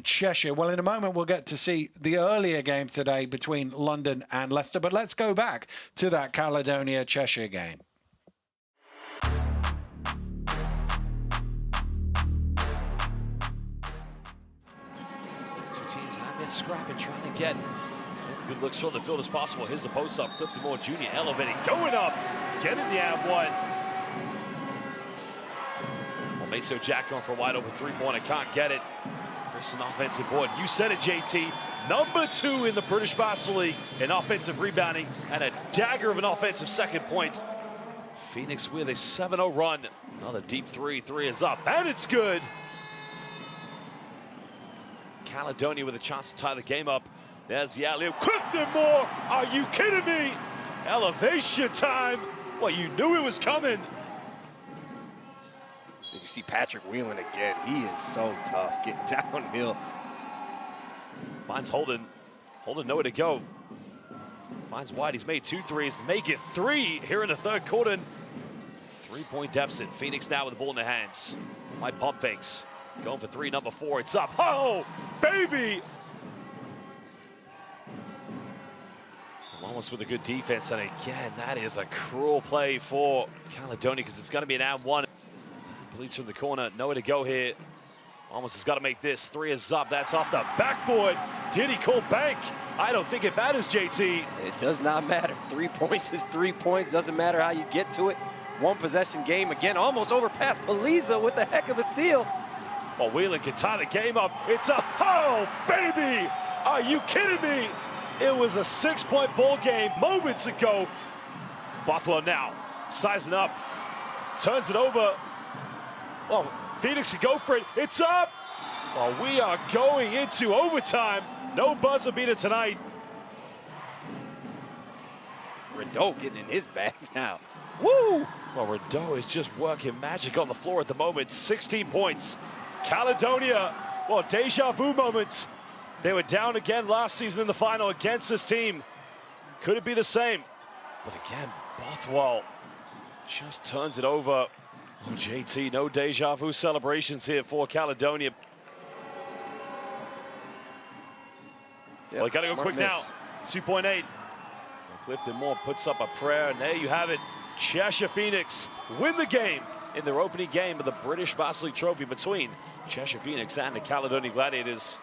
Cheshire. Well, in a moment, we'll get to see the earlier game today between London and Leicester. But let's go back to that Caledonia-Cheshire game. Scrapping, trying to get as many good looks from the field as possible. Here's the post up. Clifton Moore Jr. elevating, going up, getting the ad one. Well, Meso Jack going for a wide open three-pointer, can't get it. Chris, an offensive board. You said it, JT. Number 2 in the British Basketball League in offensive rebounding, and a dagger of an offensive second point. Phoenix with a 7-0 run. Another deep three. Three is up, and it's good. Caledonia with a chance to tie the game up. There's the alley-oop. Clifton Moore, are you kidding me? Elevation time. Well, you knew it was coming. Did you see Patrick Whelan again? He is so tough getting downhill. Finds Holden. Holden nowhere to go. Finds White. He's made 2 threes. Make it 3 here in the third quarter. 3-point deficit. Phoenix now with the ball in their hands. My pump fakes. Going for 3, number 4. It's up. Oh, baby! Almost with a good defense. And again, that is a cruel play for Caledonia, because it's going to be an and 1. Bleeds from the corner. Nowhere to go here. Almost has got to make this. 3 is up. That's off the backboard. Did he call bank? I don't think it matters, JT. It does not matter. 3 points is 3 points. Doesn't matter how you get to it. 1 possession game. Again, almost overpassed Paliza with a heck of a steal. Well, Whelan can tie the game up. It's a, oh, baby! Are you kidding me? It was a 6-point ball game moments ago. Bothwell now sizing up, turns it over. Well, Phoenix can go for it. It's up! Well, we are going into overtime. No buzzer beater tonight. Rideau getting in his bag now. Woo! Well, Rideau is just working magic on the floor at the moment. 16 points. Caledonia, well, deja vu moment. They were down again last season in the final against this team. Could it be the same? But again, Bothwell just turns it over. Oh, JT, no deja vu celebrations here for Caledonia. Well, they got to go quick now. 2.8. Clifton Moore puts up a prayer, and there you have it. Cheshire Phoenix win the game in their opening game of the British Basketball League Trophy between Cheshire Phoenix and the Caledonia Gladiators.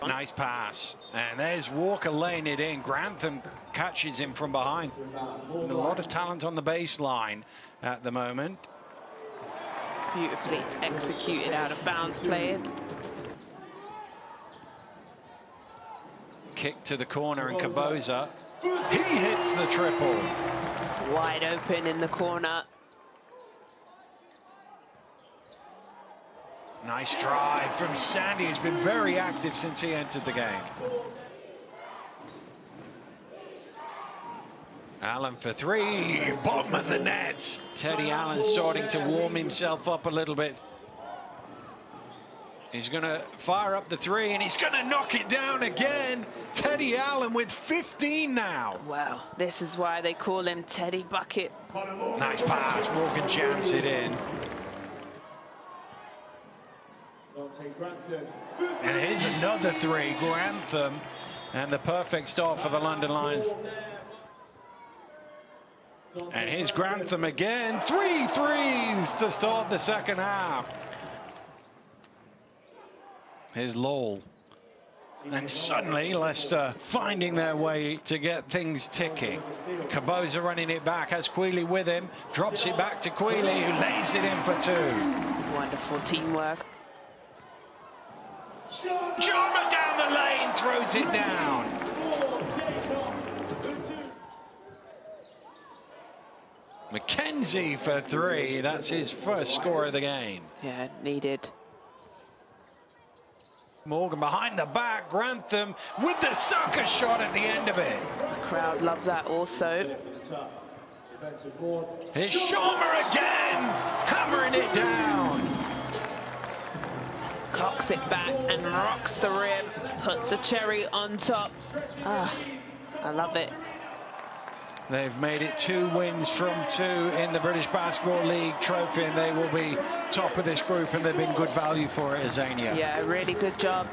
Nice pass. And there's Walker laying it in. Grantham catches him from behind. And a lot of talent on the baseline at the moment. Beautifully executed out of bounds play. Kick to the corner and Kaboza. He hits the triple. Wide open in the corner. Nice drive from Sandy. He's been very active since he entered the game. Allen for three, bottom of the net. Teddy Allen starting to warm himself up a little bit. He's going to fire up the three, and he's going to knock it down again. Teddy Allen with 15 now. Wow, this is why they call him Teddy Bucket. Nice pass. Morgan jams it in. And here's another three, Grantham, and the perfect start for the London Lions. And here's Grantham again. 3 threes to start the second half. Here's Lowell. And suddenly Leicester finding their way to get things ticking. Kaboza running it back, has Queeley with him, drops it back to Queeley, who lays it in for two. Wonderful teamwork. Jarma down the lane, throws it down. McKenzie for three, that's his first score of the game. Yeah, needed. Morgan behind the back, Grantham with the sucker shot at the end of it. The crowd love that also. Here's Sharma again, hammering it down. Cocks it back and rocks the rim, puts a cherry on top. Ah, I love it. They've made it 2 wins from 2 in the British Basketball League trophy, and they will be top of this group, and they've been good value for it, Azania. Yeah, really good job.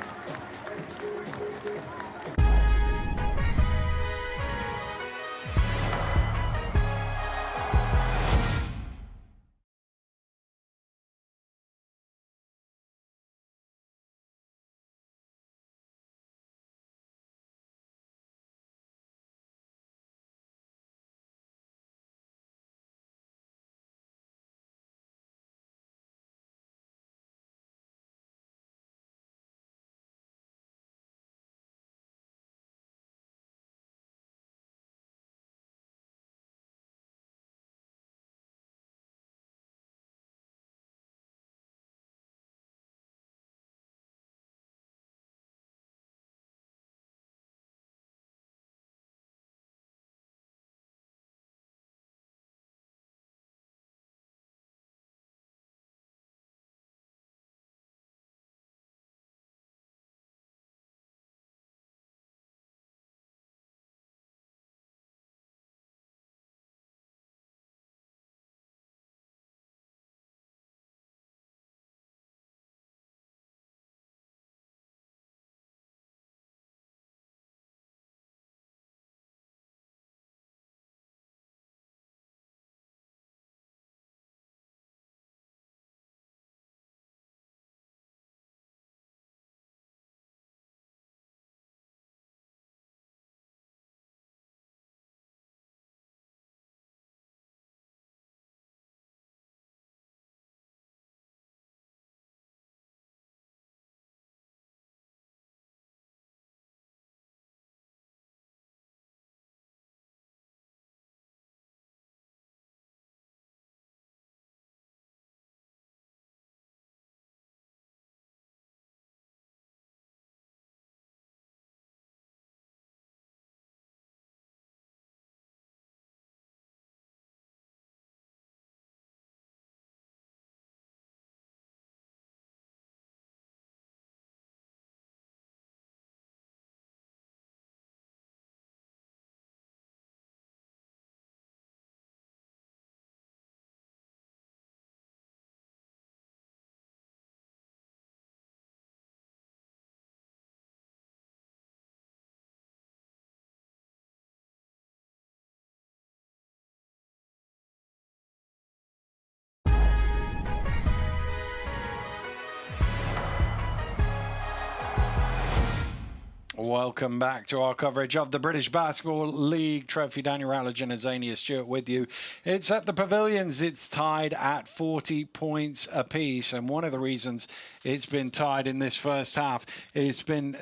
Welcome back to our coverage of the British Basketball League Trophy. Daniel Rowledge and Azania Stewart with you. It's at the Pavilions. It's tied at 40 points apiece. And one of the reasons it's been tied in this first half has been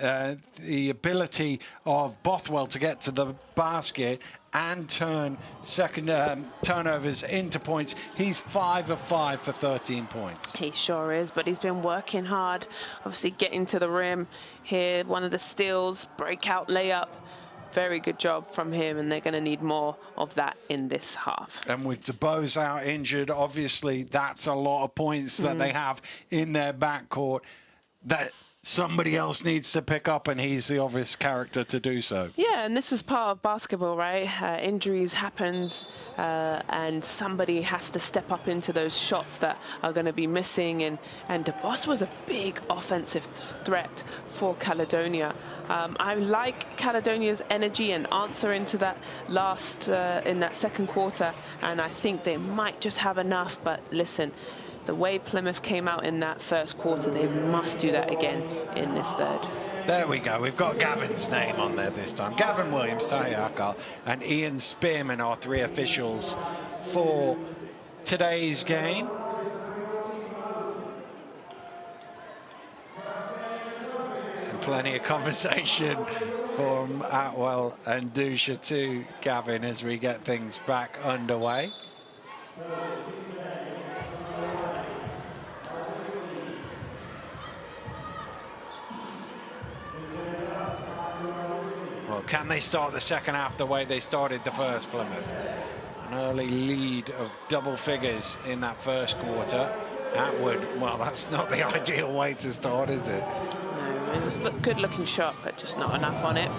the ability of Bothwell to get to the basket and turn second turnovers into points. He's 5 of 5 for 13 points. He sure is, but he's been working hard, obviously getting to the rim here. One of the steals, breakout layup. Very good job from him, and they're going to need more of that in this half. And with DeBose out injured, obviously that's a lot of points that they have in their backcourt that somebody else needs to pick up, and he's the obvious character to do so. Yeah, and this is part of basketball, right? Injuries happens, and somebody has to step up into those shots that are going to be missing. And DeBose was a big offensive threat for Caledonia. I like Caledonia's energy and answer into that last, in that second quarter, and I think they might just have enough. But listen, the way Plymouth came out in that first quarter, they must do that again in this third. There we go. We've got Gavin's name on there this time. Gavin Williams, Tahi Akal, and Ian Spearman are 3 officials for today's game. And plenty of conversation from Atwell and Dusha to Gavin as we get things back underway. Can they start the second half the way they started the first, Plymouth? An early lead of double figures in that first quarter. Atwood, well, that's not the ideal way to start, is it? No, it was a good-looking shot, but just not enough on it.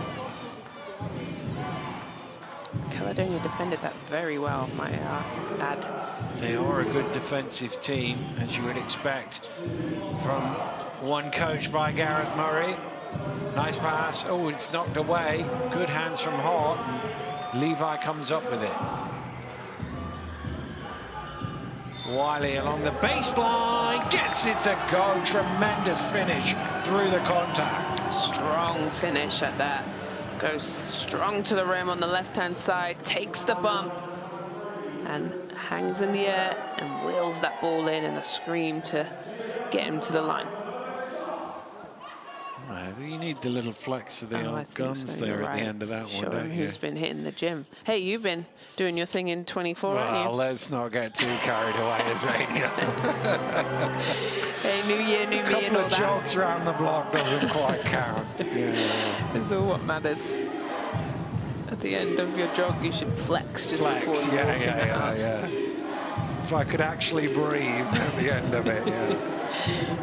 Caledonia defended that very well, might I add. They are a good defensive team, as you would expect from one coached by Gareth Murray. Nice pass. Oh, it's knocked away. Good hands from Hart. And Levi comes up with it. Wiley along the baseline. Gets it to go. Tremendous finish through the contact. Strong finish at that. Goes strong to the rim on the left-hand side. Takes the bump. And hangs in the air and wheels that ball in a scream to get him to the line. You need the little flex of the old guns there at the end of that one, don't you? Who's been hitting the gym. Hey, you've been doing your thing in 24, haven't you? Well, let's not get too carried away, Azania. Hey, new year, new me and all that. A couple of jogs around the block doesn't quite count. Yeah. It's all what matters. At the end of your jog, you should flex just before you walk in the house. If I could actually breathe at the end of it,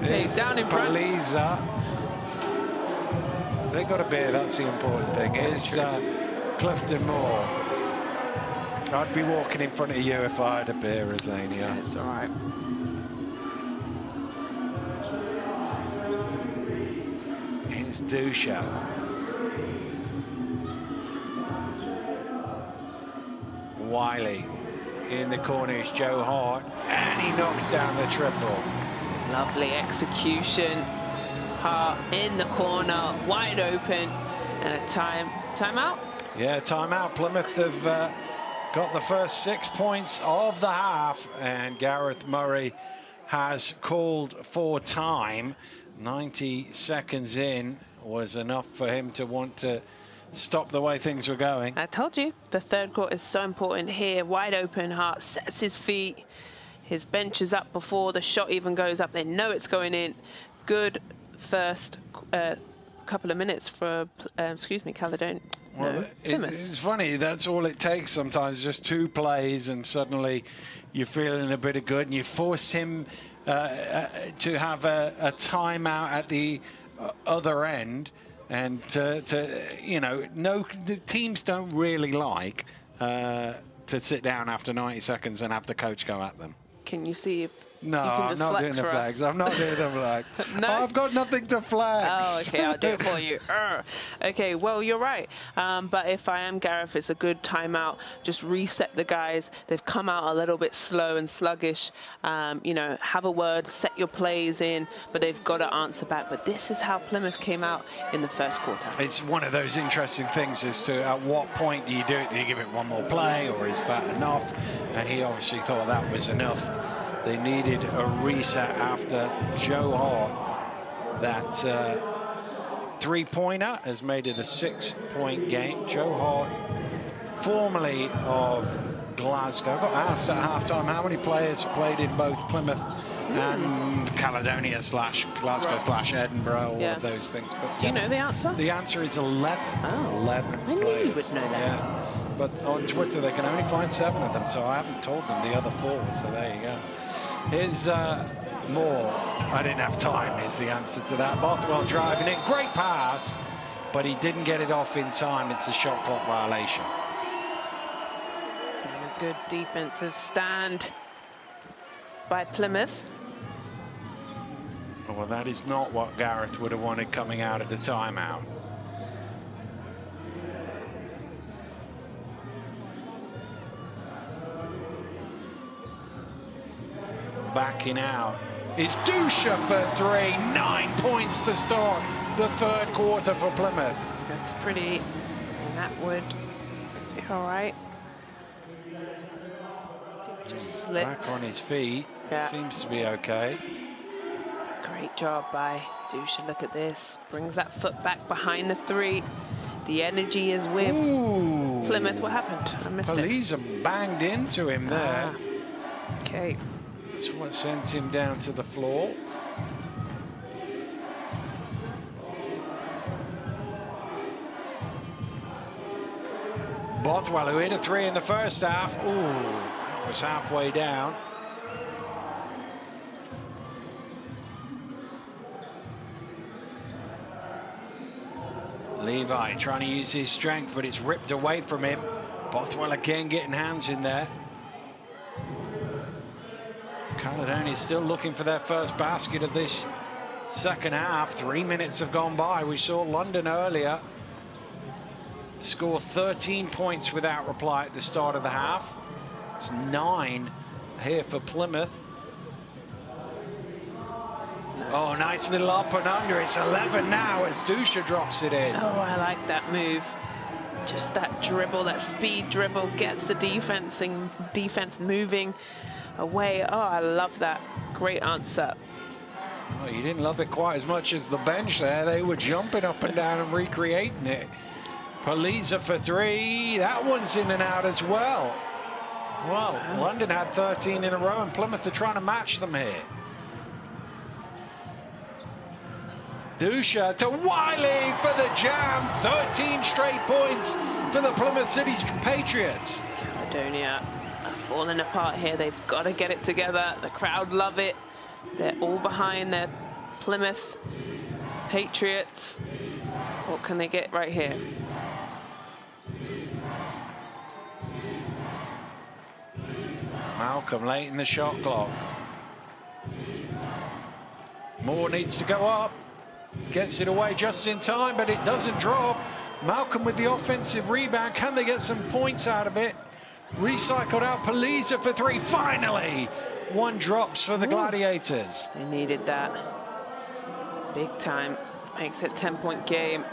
Hey, down in front. Paliza. They got a beer, that's the important thing. It's Clifton Moore. I'd be walking in front of you if I had a beer, Azania. It's all right. Here's Dusha. Wiley in the corner is Joe Hart, and he knocks down the triple. Lovely execution. Hart in the corner, wide open, and a timeout? Yeah, timeout. Plymouth have got the first 6 points of the half, and Gareth Murray has called for time. 90 seconds in was enough for him to want to stop the way things were going. I told you, the third quarter is so important here. Wide open, Hart sets his feet. His bench is up before the shot even goes up. They know it's going in. Good first couple of minutes for, Caledonia. Well, it's funny, that's all it takes sometimes, just 2 plays, and suddenly you're feeling a bit of good, and you force him to have a timeout at the other end, and the teams don't really like to sit down after 90 seconds and have the coach go at them. Can you see if No, You can I'm just not flex doing the for us. flags. I'm not doing the flag. No? I've got nothing to flex. Oh, okay, I'll do it for you. Okay, well, you're right. But if I am Gareth, it's a good timeout. Just reset the guys. They've come out a little bit slow and sluggish. You know, have a word, set your plays in, but they've got to answer back. But this is how Plymouth came out in the first quarter. It's one of those interesting things as to at what point do you do it? Do you give it one more play, or is that enough? And he obviously thought that was enough. They needed a reset after Joe Hart. That three-pointer has made it a 6-point game. Joe Hart, formerly of Glasgow, got asked at halftime how many players played in both Plymouth and Caledonia / Glasgow / Edinburgh, all of those things. But Do you know the answer? the answer is 11. Oh. 11 I knew players. you would know that. Yeah. But on Twitter, they can only find 7 of them, so I haven't told them the other 4, so there you go. Here's more. I didn't have time is the answer to that. Bothwell driving in. Great pass, but he didn't get it off in time. It's a shot clock violation. And a good defensive stand by Plymouth. Well, that is not what Gareth would have wanted coming out of the timeout. Backing out. It's Dusha for 3. 9 points to start the third quarter for Plymouth. That's pretty. And that would. Is it all right? Just slipped. Back on his feet. Yeah. Seems to be okay. Great job by Dusha. Look at this. Brings that foot back behind the 3. The energy is with Ooh. Plymouth. What happened? I missed it. Police banged into him there. Okay. That's what sent him down to the floor. Bothwell, who hit a 3 in the first half. Ooh, that was halfway down. Levi trying to use his strength, but it's ripped away from him. Bothwell again getting hands in there. Caledonia still looking for their first basket of this second half. 3 minutes have gone by. We saw London earlier score 13 points without reply at the start of the half. It's 9 here for Plymouth. Oh, nice little up and under. It's 11 now as Dusha drops it in. Oh, I like that move. Just that dribble, that speed dribble gets the defense moving away. Oh, I love that. Great answer. Well, you didn't love it quite as much as the bench there. They were jumping up and down and recreating it. Poliza for 3. That one's in and out as well. Well, London had 13 in a row and Plymouth are trying to match them here. Dusha to Wiley for the jam. 13 straight points for the Plymouth City Patriots. Caledonia are falling apart here. They've got to get it together. The crowd love it. They're all behind their Plymouth Patriots. What can they get right here? Malcolm late in the shot clock. Moore needs to go up. Gets it away just in time, but it doesn't drop. Malcolm with the offensive rebound. Can they get some points out of it? Recycled out Poliza for 3. Finally, 1 drops for the Gladiators. They needed that. Big time. Makes it a 10-point game.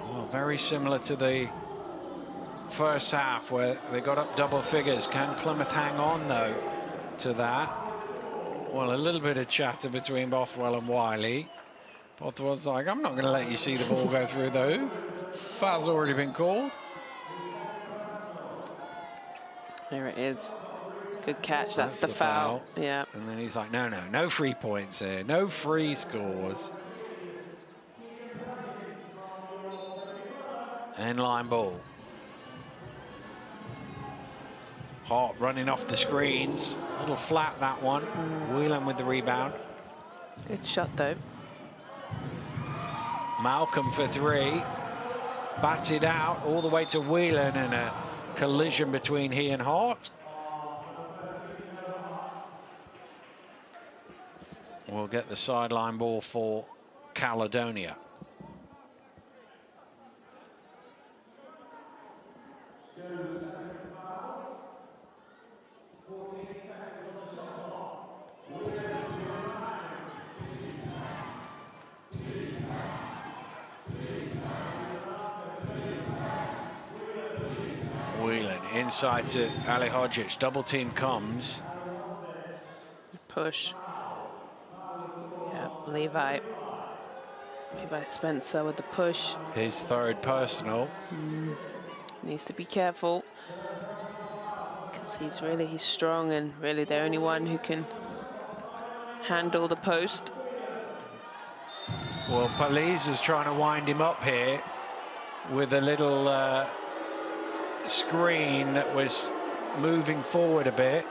Well, very similar to the first half where they got up double figures. Can Plymouth hang on, though, to that? Well, a little bit of chatter between Bothwell and Wiley. Bothwell's like, I'm not going to let you see the ball go through the hoop. Foul's already been called. There it is. Good catch. That's the foul. Yeah. And then he's like, no free points here. No free scores. End-line ball. Hart running off the screens. A little flat, that one. Whelan with the rebound. Good shot, though. Malcolm for 3. Batted out all the way to Whelan and a collision between he and Hart. will get the sideline ball for Caledonia. Whelan inside to Ali Hodgic. Double team comes. Push. Yeah, Levi Spencer with the push. His third personal. Needs to be careful because he's strong and really the only one who can handle the post. Well, Paliz is trying to wind him up here with a little screen that was moving forward a bit.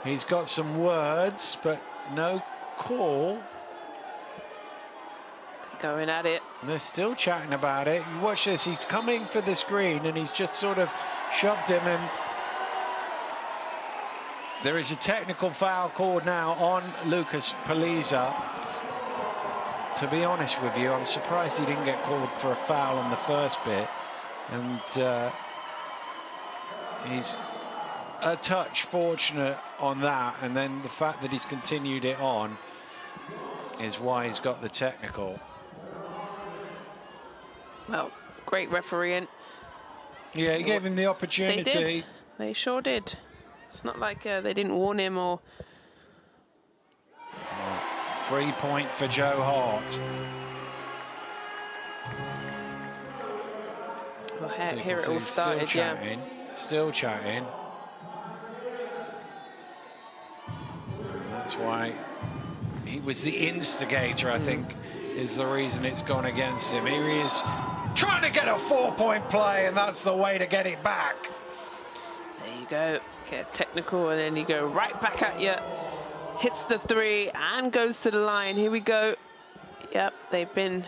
He's got some words, but no call. Going at it. They're still chatting about it. You watch this, he's coming for the screen and he's just sort of shoved him, and there is a technical foul called now on Lucas Paliza. To be honest with you, I'm surprised he didn't get called for a foul on the first bit, and he's a touch fortunate on that, and then the fact that he's continued it on is why he's got the technical. Well, great refereeing. Yeah, he gave him the opportunity. They did. They sure did. It's not like they didn't warn him or... 3 point for Joe Hart. Well, So you here can it see all he's started, still yeah. chatting, still chatting. And that's why he was the instigator, I think, is the reason it's gone against him. Here he is trying to get a 4-point play, and that's the way to get it back. There you go. Get technical, and then you go right back at you. Hits the three and goes to the line. Here we go. Yep, they've been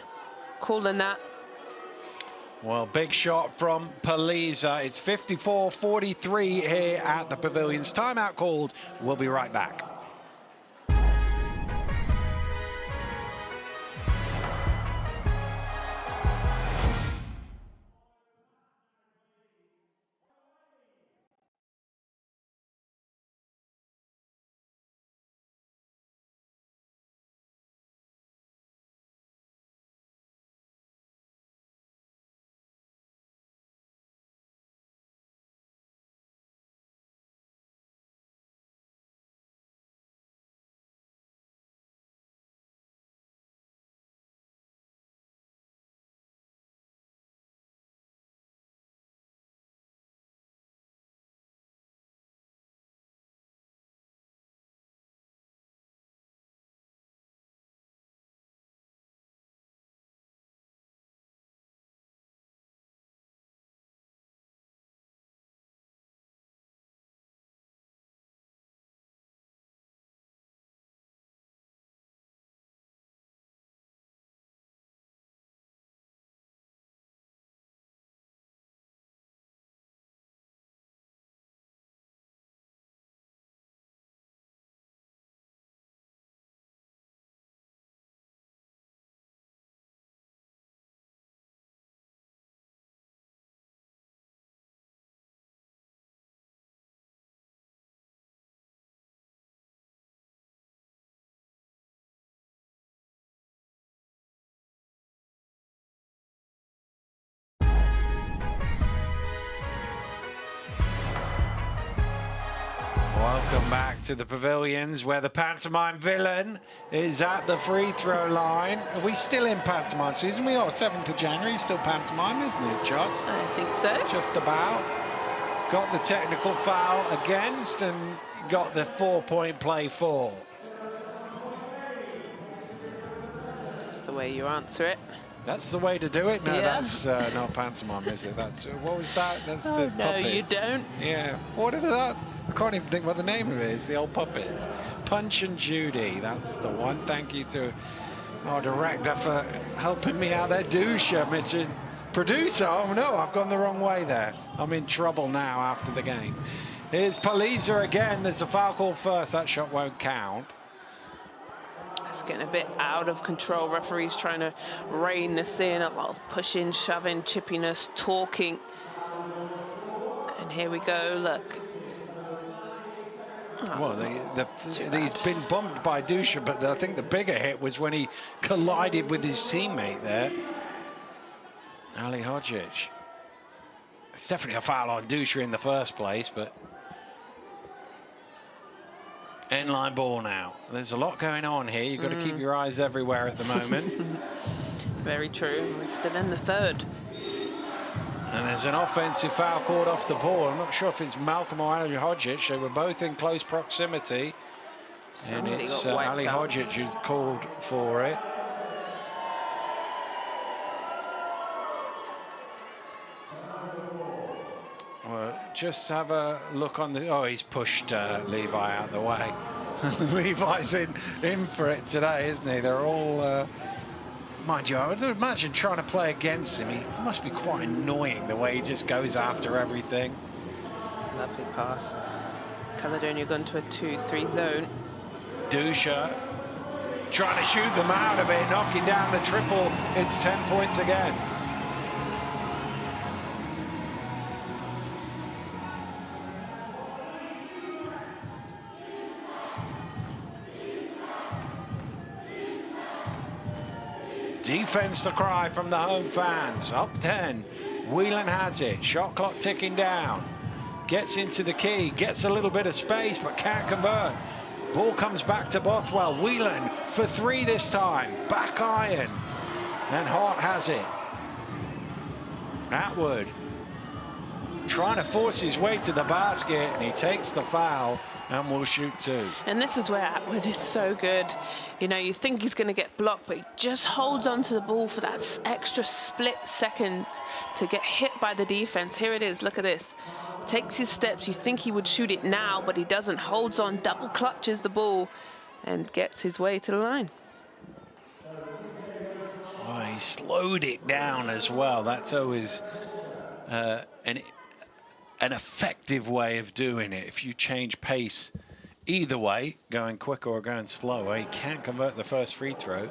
calling that. Well, big shot from Paliza. It's 54-43 here at the Pavilions. Timeout called. We'll be right back. Welcome back to the Pavilions, where the pantomime villain is at the free throw line. Are we still in pantomime season? We are 7th of January, still pantomime, isn't it, Just? I think so. Just about. Got the technical foul against and got the 4-point play for. That's the way you answer it. That's the way to do it? No, Yeah. that's not pantomime, is it? That's what was that? That's the No, puppets. you don't. Yeah. What is that? I can't even think what the name of it is. The old puppets. Punch and Judy. That's the one. Thank you to our director for helping me out there. Dusha mentioned producer. Oh no, I've gone the wrong way there. I'm in trouble now after the game. Here's Paliza again. There's a foul call first. That shot won't count. It's getting a bit out of control. Referees trying to rein this in. A lot of pushing, shoving, chippiness, talking. And here we go, look. Well, he's been bumped by Dusha, but I think the bigger hit was when he collided with his teammate there, Ali Hodzic. It's definitely a foul on Dusha in the first place, but inline ball now. There's a lot going on here. You've got to keep your eyes everywhere at the moment. Very true. We're still in the third. And there's an offensive foul called off the ball. I'm not sure if it's Malcolm or Ali Hodzic. They were both in close proximity. Somebody and it's got wiped Ali out. Hodzic who's called for it. Well, just have a look on the... Oh, he's pushed Levi out the way. Levi's in for it today, isn't he? They're all... Mind you, I would imagine trying to play against him. He must be quite annoying the way he just goes after everything. Lovely pass. Caledonia gone to a 2-3 zone. Dusha trying to shoot them out of it, knocking down the triple. It's 10 points again. Defense to cry from the home fans. Up 10. Whelan has it. Shot clock ticking down. Gets into the key. Gets a little bit of space, but can't convert. Ball comes back to Bothwell. Whelan for 3 this time. Back iron. And Hart has it. Atwood trying to force his way to the basket, and he takes the foul and will shoot 2. And this is where Atwood is so good. You know, you think he's going to get blocked, but he just holds onto the ball for that extra split second to get hit by the defense. Here it is. Look at this. Takes his steps. You think he would shoot it now, but he doesn't. Holds on, double clutches the ball, and gets his way to the line. Oh, he slowed it down as well. That's always an effective way of doing it. If you change pace either way, going quicker or going slower, he can't convert the first free throw.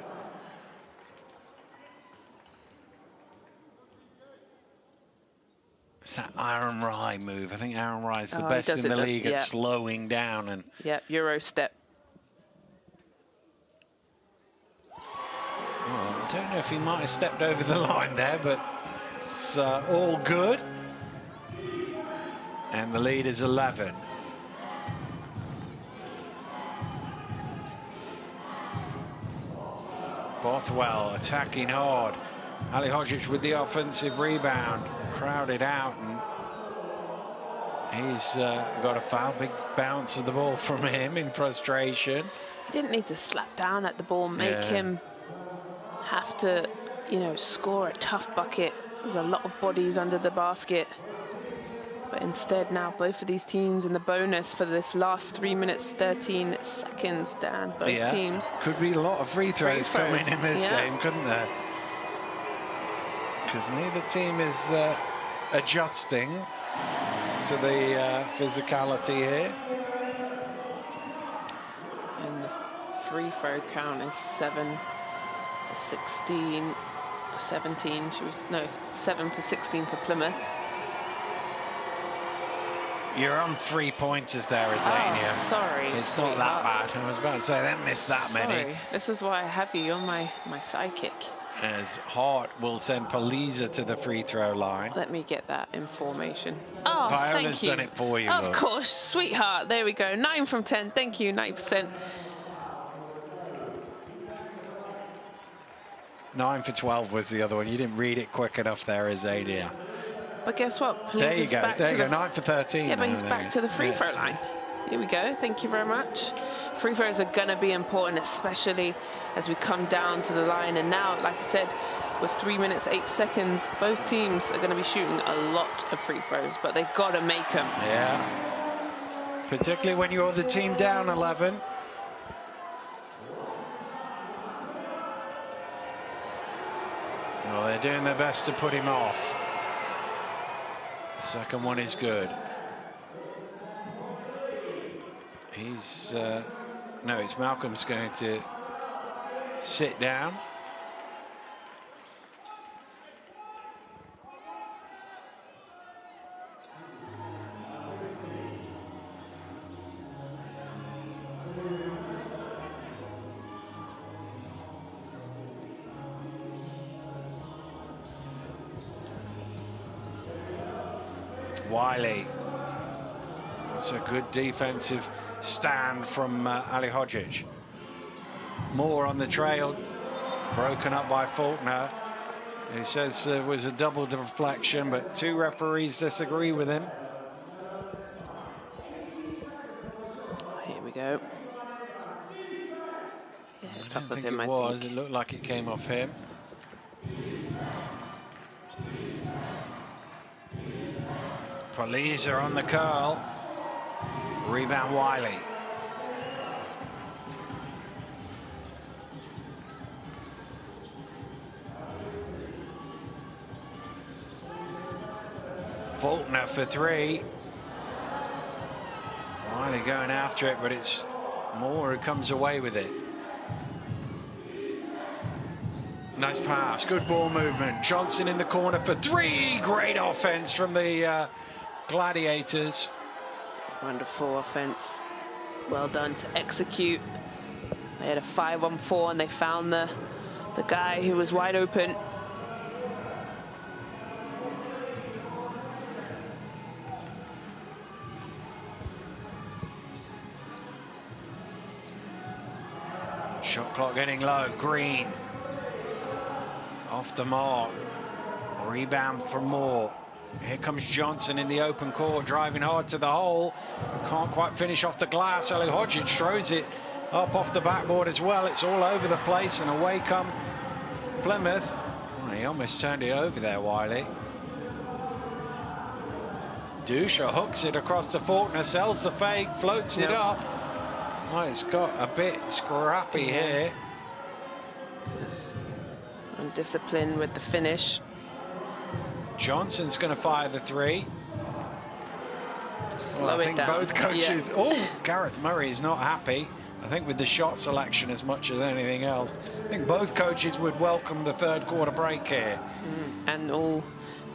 It's that Aaron Rye move. I think Aaron Rye's the best in the league at slowing down. And yeah, Euro step. well, I don't know if he might have stepped over the line there, but it's all good. And the lead is 11. Bothwell attacking hard. Ali Hodzic with the offensive rebound. Crowded out, and he's got a foul. Big bounce of the ball from him in frustration. He didn't need to slap down at the ball, make him have to, you know, score a tough bucket. There's a lot of bodies under the basket. But instead now both of these teams in the bonus for this last 3 minutes, 13 seconds, Dan. Both teams. Could be a lot of free throws coming in this game, couldn't there? Because neither team is adjusting to the physicality here. And the free throw count is 7 for 16, 17, no, 7 for 16 for Plymouth. You're on 3 pointers there, Azania. Oh, sorry. It's not that bad. I was about to say, they missed that many. This is why I have you. You're my sidekick. As Hart will send Paliza to the free throw line. Let me get that information. Oh, Viola's thank you. done it for you. Of look. course, sweetheart. There we go. 9 from 10. Thank you. 90%. 9 for 12 was the other one. You didn't read it quick enough there, Azania. But guess what? There you go. There you go. 9 for 13. Yeah, but he's back to the free throw line. Here we go. Thank you very much. Free throws are going to be important, especially as we come down to the line. And now, like I said, with 3 minutes, 8 seconds, both teams are going to be shooting a lot of free throws, but they've got to make them. Yeah. Particularly when you're the team down 11. Well, they're doing their best to put him off. The second one is good. He's no, it's Malcolm's going to sit down. Wiley. That's a good defensive stand from Ali Hodgic. Moore on the trail, broken up by Faulkner. He says there was a double deflection, but 2 referees disagree with him. Here we go. Yeah, tough of him, I think. It looked like it came off him. Police are on the curl. Rebound Wiley. Faulkner for 3. Wiley going after it, but it's Moore who comes away with it. Nice pass, good ball movement. Johnson in the corner for 3. Great offense from the Gladiators. Wonderful offense. Well done to execute. They had a 5-on-4 and they found the guy who was wide open. Shot clock getting low. Green off the mark. Rebound for Moore. Here comes Johnson in the open court, driving hard to the hole. Can't quite finish off the glass. Ali Hodgic throws it up off the backboard as well. It's all over the place, and away come Plymouth. Oh, he almost turned it over there, Wiley. Dusha hooks it across the Faulkner, sells the fake, floats it up. Oh, it's got a bit scrappy here. Yes. Undisciplined with the finish. Johnson's going to fire the 3. Slow it down. Both coaches. Yeah. Oh, Gareth Murray is not happy. I think with the shot selection as much as anything else. I think both coaches would welcome the 3rd quarter break here. And all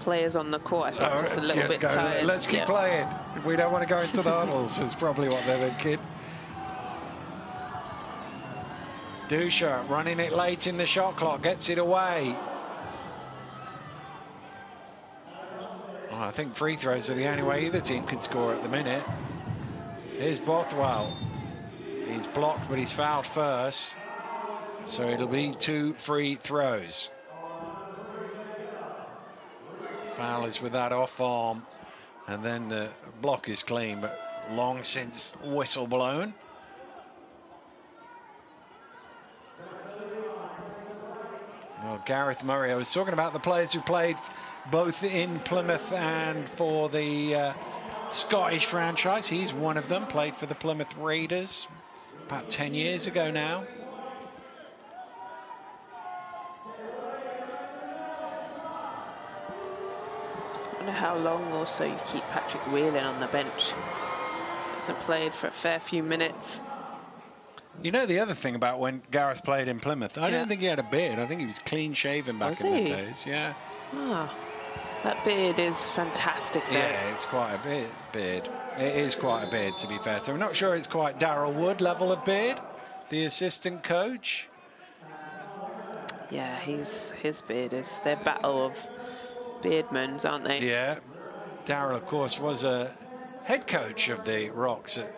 players on the court, I think, just a little bit tired. Let's keep playing. We don't want to go into the huddles. Is probably what they're thinking. Dusha running it late in the shot clock, gets it away. Well, I think free throws are the only way either team can score at the minute. Here's Bothwell. He's blocked, but he's fouled first. So it'll be 2 free throws. Foul is with that off arm. And then the block is clean, but long since whistle blown. Well, Gareth Murray, I was talking about the players who played both in Plymouth and for the Scottish franchise. He's one of them, played for the Plymouth Raiders about 10 years ago now. I wonder how long also you keep Patrick Whelan on the bench. Hasn't played for a fair few minutes. You know the other thing about when Gareth played in Plymouth, I don't think he had a beard. I think he was clean shaven back in the days. Yeah. Ah. That beard is fantastic, though. Yeah, it's quite a beard. It is quite a beard, to be fair to him. I'm not sure it's quite Darryl Wood level of beard, the assistant coach. Yeah, his beard is their battle of beardmans, aren't they? Yeah. Darryl, of course, was a head coach of the Rocks at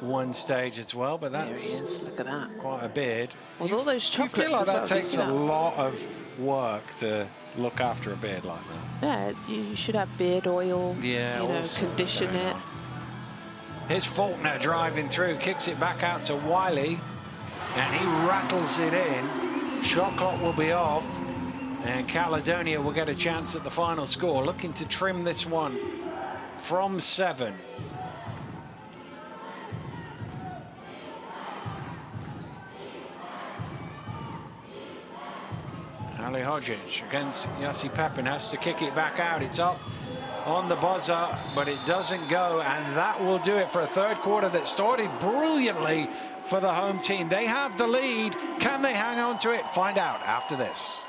one stage as well, but that's there he is. Look at that. Quite a beard. With all those chocolates, you feel like that well, takes a lot of work to look after a beard like that. Yeah, you should have beard oil. Yeah, you know, condition it. Here's Faulkner driving through, kicks it back out to Wiley, and he rattles it in. Shot clock will be off, and Caledonia will get a chance at the final score, looking to trim this one from 7. Ali Hodgic against Yossi Pepin has to kick it back out. It's up on the buzzer, but it doesn't go, and that will do it for a 3rd quarter that started brilliantly for the home team. They have the lead. Can they hang on to it? Find out after this.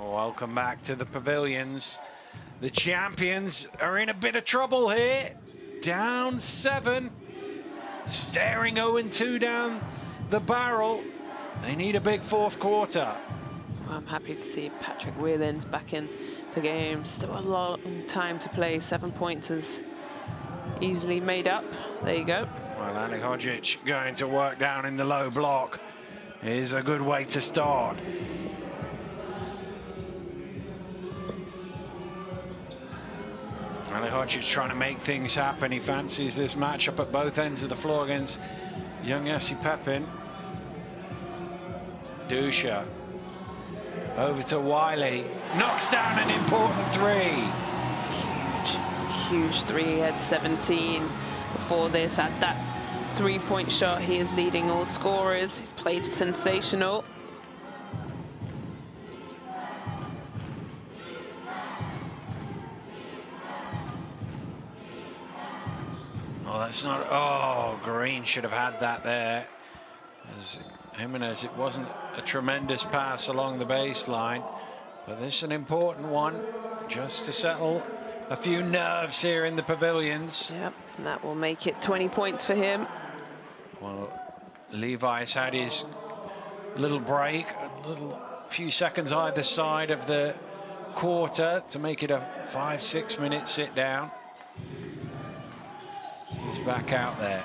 Welcome back to the pavilions. The champions are in a bit of trouble here. Down 7, staring 0-2 down the barrel. They need a big fourth quarter. Well, I'm happy to see Patrick Whelan's back in the game. Still a long time to play. 7 points is easily made up. There you go. Well, Andy Hodgic going to work down in the low block is a good way to start. Ali Hodgic trying to make things happen. He fancies this matchup at both ends of the floor against young Yossi Pepin. Dusha over to Wiley. Knocks down an important 3. Huge 3. He had 17 before this. At that 3-point shot, he is leading all scorers. He's played sensational. Oh, that's not... Oh, Green should have had that there. As Jimenez, it wasn't a tremendous pass along the baseline, but this is an important one just to settle a few nerves here in the pavilions. Yep, and that will make it 20 points for him. Well, Levi's had his little break, a few seconds either side of the quarter to make it a 5-6 minute sit down. He's back out there.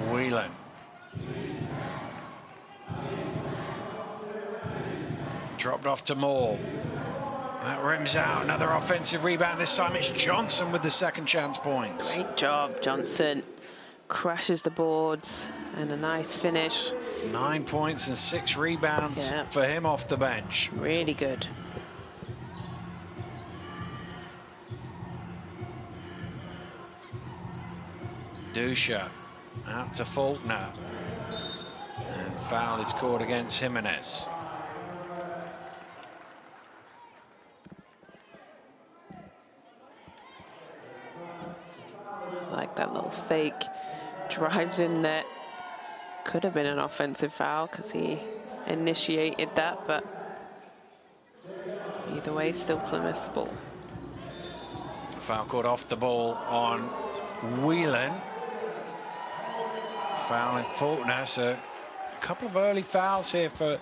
Whelan. Dropped off to Moore. That rims out. Another offensive rebound. This time it's Johnson with the second chance points. Great job, Johnson. Crashes the boards and a nice finish. 9 points and 6 rebounds for him off the bench. Really good. Dusha out to Faulkner. And foul is called against Jimenez. Like that little fake drives in there. Could have been an offensive foul because he initiated that, but either way, still Plymouth's ball. Foul called off the ball on Whelan. Fouling Faulkner, so a couple of early fouls here for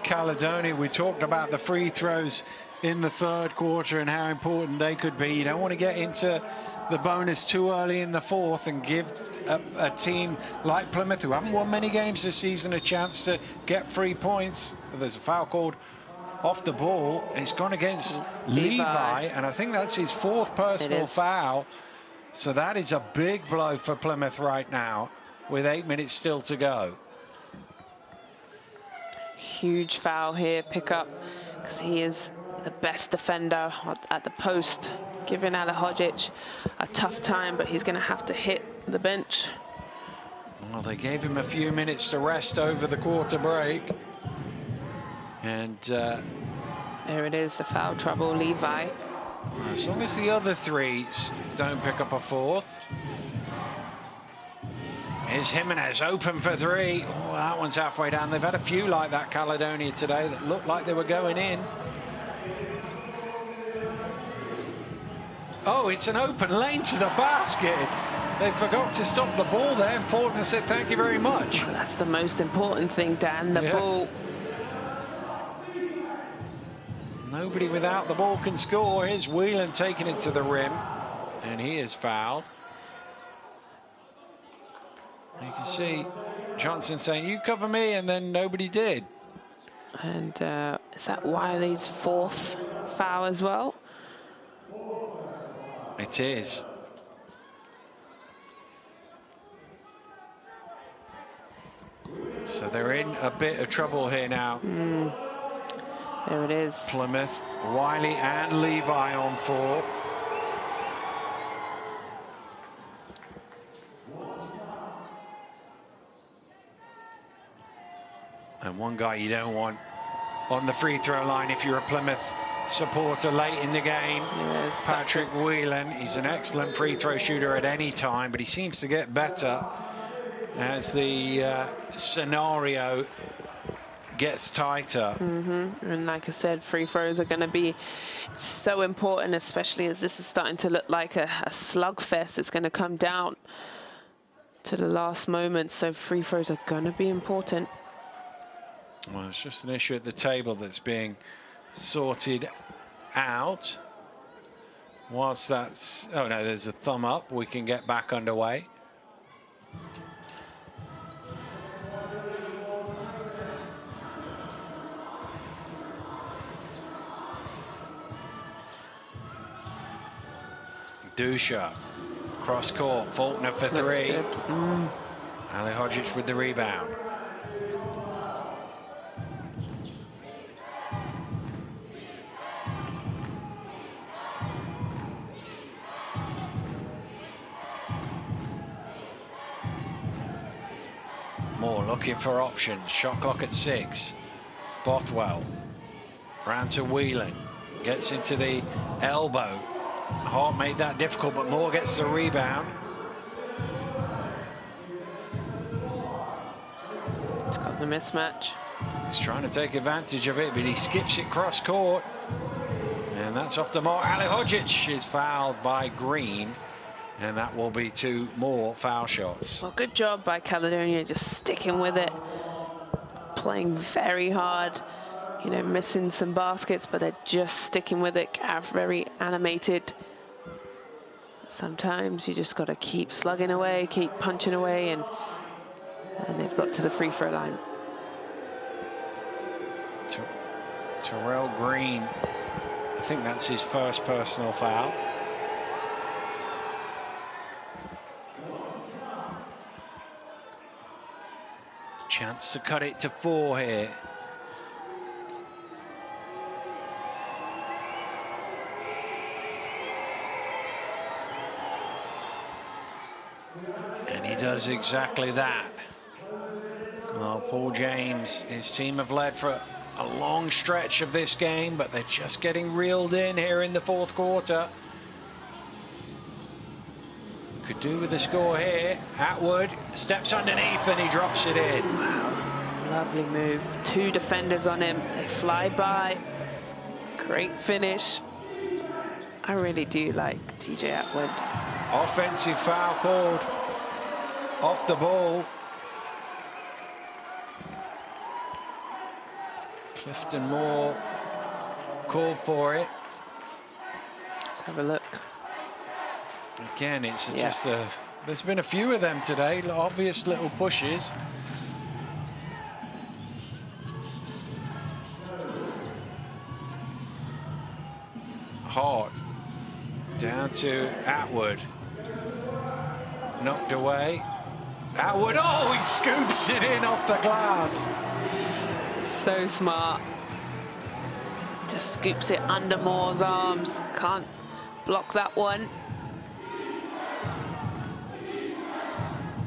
Caledonia. We talked about the free throws in the third quarter and how important they could be. You don't want to get into the bonus too early in the fourth and give a team like Plymouth, who haven't won many games this season, a chance to get 3 points. There's a foul called off the ball. It's gone against Levi, and I think that's his 4th personal foul. So that is a big blow for Plymouth right now, with 8 minutes still to go. Huge foul here, pick up, because he is the best defender at the post, giving Alihodzic a tough time, but he's going to have to hit the bench. Well, they gave him a few minutes to rest over the quarter break. And there it is, the foul trouble, Levi. As long as the other 3 don't pick up a 4th. Here's Jimenez, open for 3. Oh, that one's halfway down. They've had a few like that, Caledonia, today, that looked like they were going in. Oh, it's an open lane to the basket. They forgot to stop the ball there, and Faulkner said, thank you very much. Well, that's the most important thing, Dan, the ball. Nobody without the ball can score. Here's Whelan taking it to the rim, and he is fouled. You can see Johnson saying, you cover me, and then nobody did. And is that Wiley's 4th foul as well? It is. So they're in a bit of trouble here now. There it is. Plymouth, Wiley and Levi on 4. And one guy you don't want on the free throw line if you're a Plymouth supporter late in the game. Yes, Patrick Whelan. He's an excellent free throw shooter at any time, but he seems to get better as the scenario gets tighter. And like I said, free throws are going to be so important, especially as this is starting to look like a slugfest. It's going to come down to the last moment, so free throws are going to be important. Well, it's just an issue at the table that's being sorted out. Whilst that's... Oh, no, there's a thumb up. We can get back underway. Dusha, cross court, Faulkner for 3. Alihodzic with the rebound. Moore looking for options. Shot clock at 6. Bothwell round to Whelan, gets into the elbow. Hart made that difficult, but Moore gets the rebound. He's got the mismatch. He's trying to take advantage of it, but he skips it cross court. And that's off to Moore. Alihodzic is fouled by Green, and that will be 2 more foul shots. Well, good job by Caledonia, just sticking with it, playing very hard. You know, missing some baskets, but they're just sticking with it. Very animated. Sometimes you just got to keep slugging away, keep punching away, and they've got to the free throw line. Terrell Green, I think that's his first personal foul. Chance to cut it to 4 here. And he does exactly that. Well, Paul James, his team have led for a long stretch of this game, but they're just getting reeled in here in the 4th quarter. Could do with the score here. Atwood steps underneath and he drops it in. Wow, lovely move. 2 defenders on him. They fly by. Great finish. I really do like TJ Atwood. Offensive foul called off the ball. Clifton Moore called for it. Let's have a look. Again, it's just there's been a few of them today, obvious little pushes. Hart down to Atwood. Knocked away. Atwood, oh, he scoops it in off the glass. So smart. Just scoops it under Moore's arms. Can't block that one.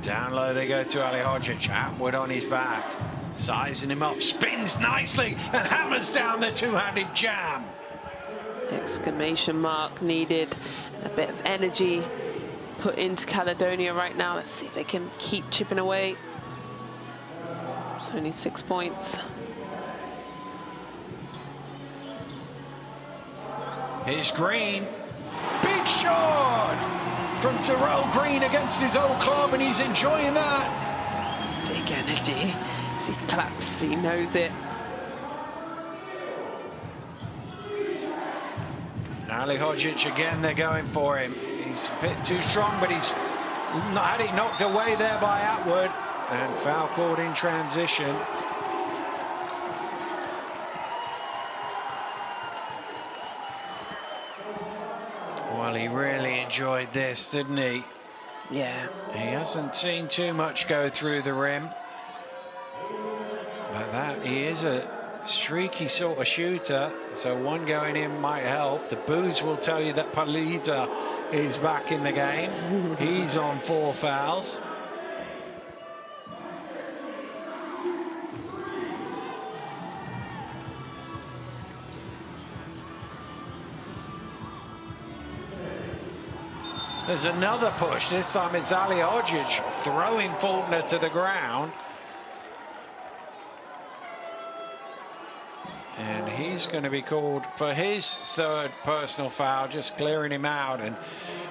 Down low they go to Ali Hodgic. Atwood on his back. Sizing him up. Spins nicely and hammers down the two-handed jam. Exclamation mark needed. A bit of energy put into Caledonia right now. Let's see if they can keep chipping away. It's only 6 points. Here's Green. Big shot from Terrell Green against his old club, and he's enjoying that. Big energy. As he claps, he knows it. Ali Hodgic again, they're going for him. He's a bit too strong, but he's had it knocked away there by Atwood. And foul called in transition. Well, he really enjoyed this, didn't he? Yeah. He hasn't seen too much go through the rim. But that, he is a streaky sort of shooter, so one going in might help. The booze will tell you that Palita is back in the game. He's on 4 fouls. There's another push. This time it's Ali Hodgic throwing Faulkner to the ground. And he's going to be called for his 3rd personal foul, just clearing him out. And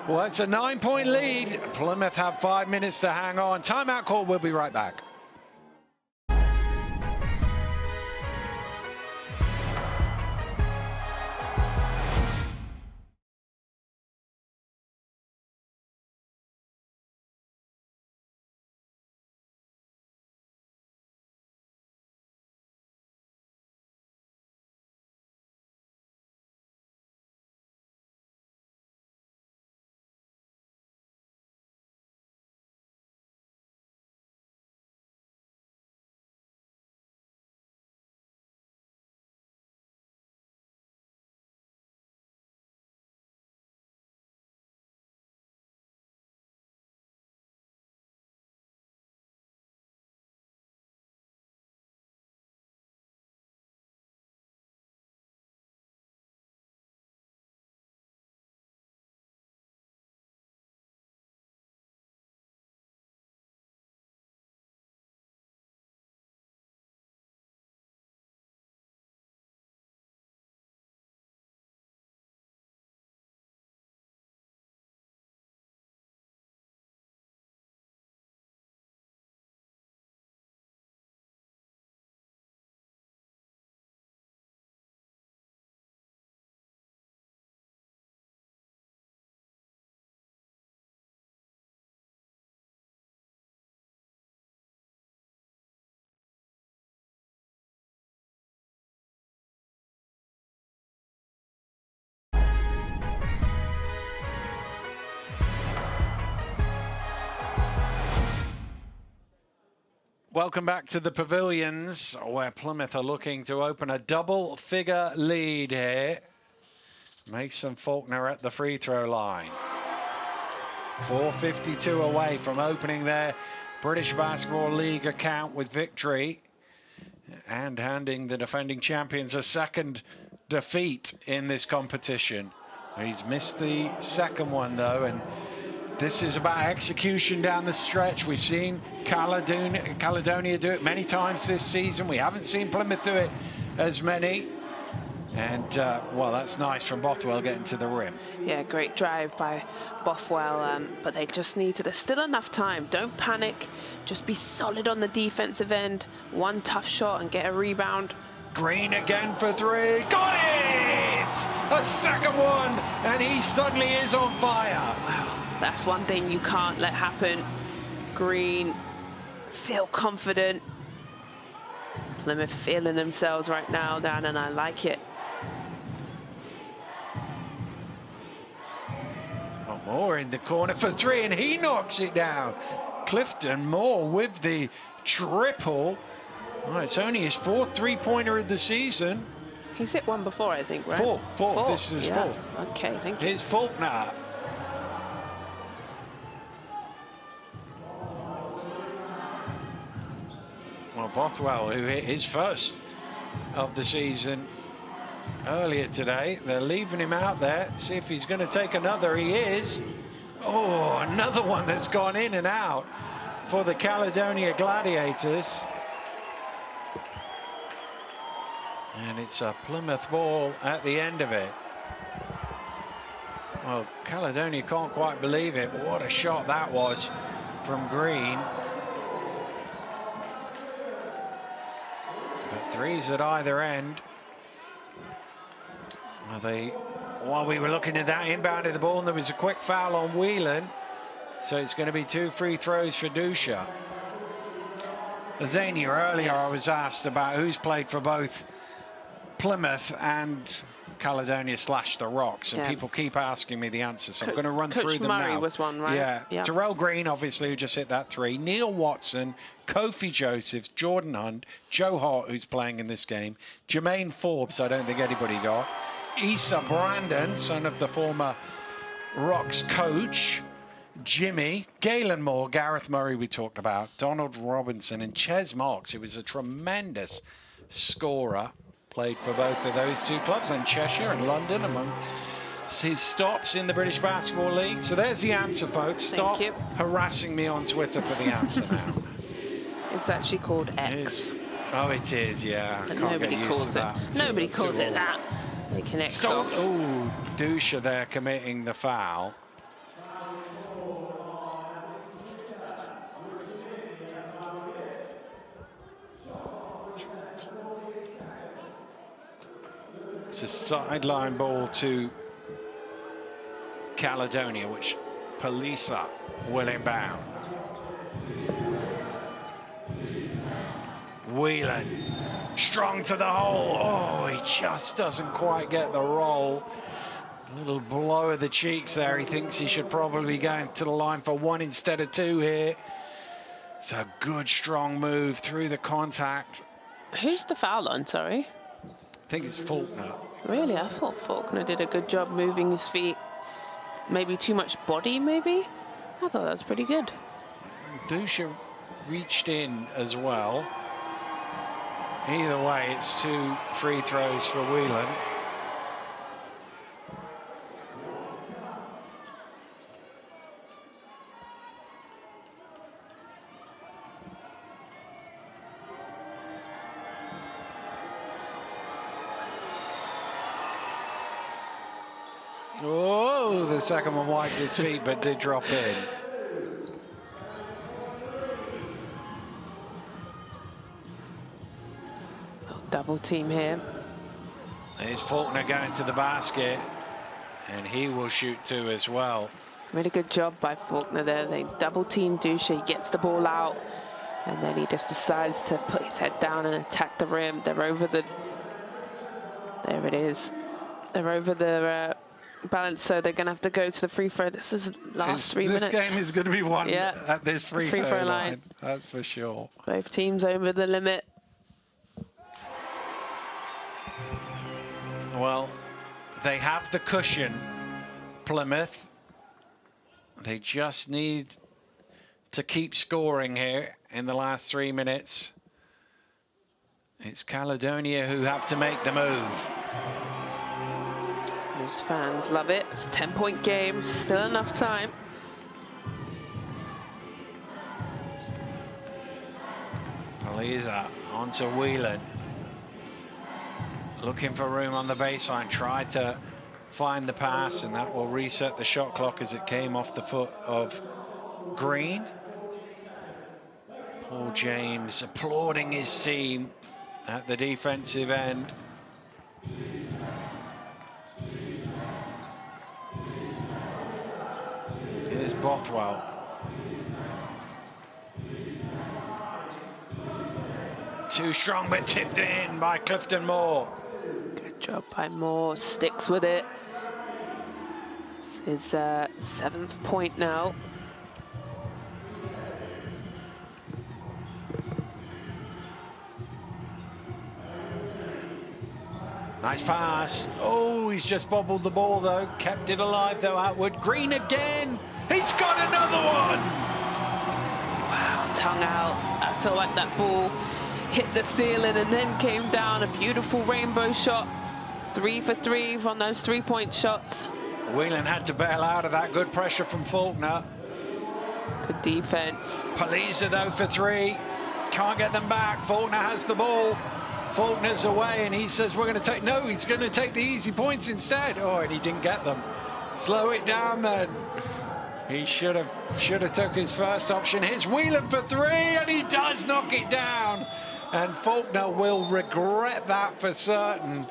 well, it's a 9-point lead. Plymouth have 5 minutes to hang on. Timeout call. We'll be right back. Welcome back to the Pavilions, where Plymouth are looking to open a double-figure lead here. Mason Faulkner at the free throw line. 4:52 away from opening their British Basketball League account with victory and handing the defending champions a 2nd defeat in this competition. He's missed the 2nd one, though, and this is about execution down the stretch. We've seen Caledonia do it many times this season. We haven't seen Plymouth do it as many. And, well, that's nice from Bothwell getting to the rim. Yeah, great drive by Bothwell, but they just need to, there's still enough time. Don't panic, just be solid on the defensive end. One tough shot and get a rebound. Green again for three. Got it! A second one, and he suddenly is on fire. That's one thing you can't let happen. Green, feel confident. Plymouth feeling themselves right now, Dan, and I like it. Moore in the corner for three, and he knocks it down. Clifton Moore with the triple. Oh, it's only his fourth three-pointer of the season. He's hit one before, I think, right? Four. This is his fourth. Okay, thank you. Here's Faulkner. Well, Bothwell, who hit his first of the season earlier today. They're leaving him out there. See if he's going to take another. He is. Oh, another one that's gone in and out for the Caledonia Gladiators. And it's a Plymouth ball at the end of it. Well, Caledonia can't quite believe it. What a shot that was from Green. But threes at either end. While we were looking at that, inbounded the ball, and there was a quick foul on Whelan. So it's going to be 2 free throws for Dusha. Azania, earlier I was asked about who's played for both Plymouth and Caledonia / the Rocks, and people keep asking me the answer, so I'm going to run through them now. Coach Murray was one, right? Yeah. Terrell Green, obviously, who just hit that 3. Neil Watson, Kofi Josephs, Jordan Hunt, Joe Hart, who's playing in this game, Jermaine Forbes, I don't think anybody got, Issa Brandon, son of the former Rocks coach, Jimmy, Galen Moore, Gareth Murray we talked about, Donald Robinson, and Ches Marks, who was a tremendous scorer, played for both of those two clubs, and Cheshire and London among his stops in the British Basketball League. So there's the answer, folks. Stop harassing me on Twitter for the answer now. It's actually called X. Oh, it is, yeah. But Can't nobody get used calls to it. that. Nobody calls it that. They can X Stop. off. Oh, Dusha there committing the foul. It's a sideline ball to Caledonia, which Palisa will inbound. Whelan, strong to the hole. Oh, he just doesn't quite get the roll. A little blow of the cheeks there. He thinks he should probably be going to the line for 1 instead of 2 here. It's a good, strong move through the contact. Who's the foul on, sorry? I think it's Faulkner. Really? I thought Faulkner did a good job moving his feet. Maybe too much body, maybe? I thought that was pretty good. Dusha reached in as well. Either way, it's 2 free throws for Whelan. Oh, the second one wiped its feet, but did drop in. Double team here. There's Faulkner going to the basket, and he will shoot 2 as well. Really good job by Faulkner there. They double team Dusha. He gets the ball out, and then he just decides to put his head down and attack the rim. They're over the... There it is. They're over the balance, so they're going to have to go to the free throw. This is last 3 minutes. This game is going to be won at this free throw line. That's for sure. Both teams over the limit. Well, they have the cushion, Plymouth. They just need to keep scoring here in the last 3 minutes. It's Caledonia who have to make the move. Those fans love it. It's a 10-point game, still enough time. Palisa onto Whelan. looking for room on the baseline, tried to find the pass, and that will reset the shot clock as it came off the foot of Green. Paul James applauding his team at the defensive end. Here's Bothwell. Too strong, but tipped in by Clifton Moore. Good job by Moore, sticks with it. It's his 7th point now. Nice pass. Oh, he's just bobbled the ball, though. Kept it alive, though, Atwood. Green again. He's got another one. Wow, tongue out. I feel like that ball hit the ceiling and then came down. A beautiful rainbow shot. 3 for 3 on those 3-point shots. Whelan had to bail out of that. Good pressure from Faulkner. Good defense. Paliza, though, for 3. Can't get them back. Faulkner has the ball. Faulkner's away, and he says we're going to take... No, he's going to take the easy points instead. Oh, and he didn't get them. Slow it down, then. He should have took his first option. Here's Whelan for 3, and he does knock it down. And Faulkner will regret that for certain,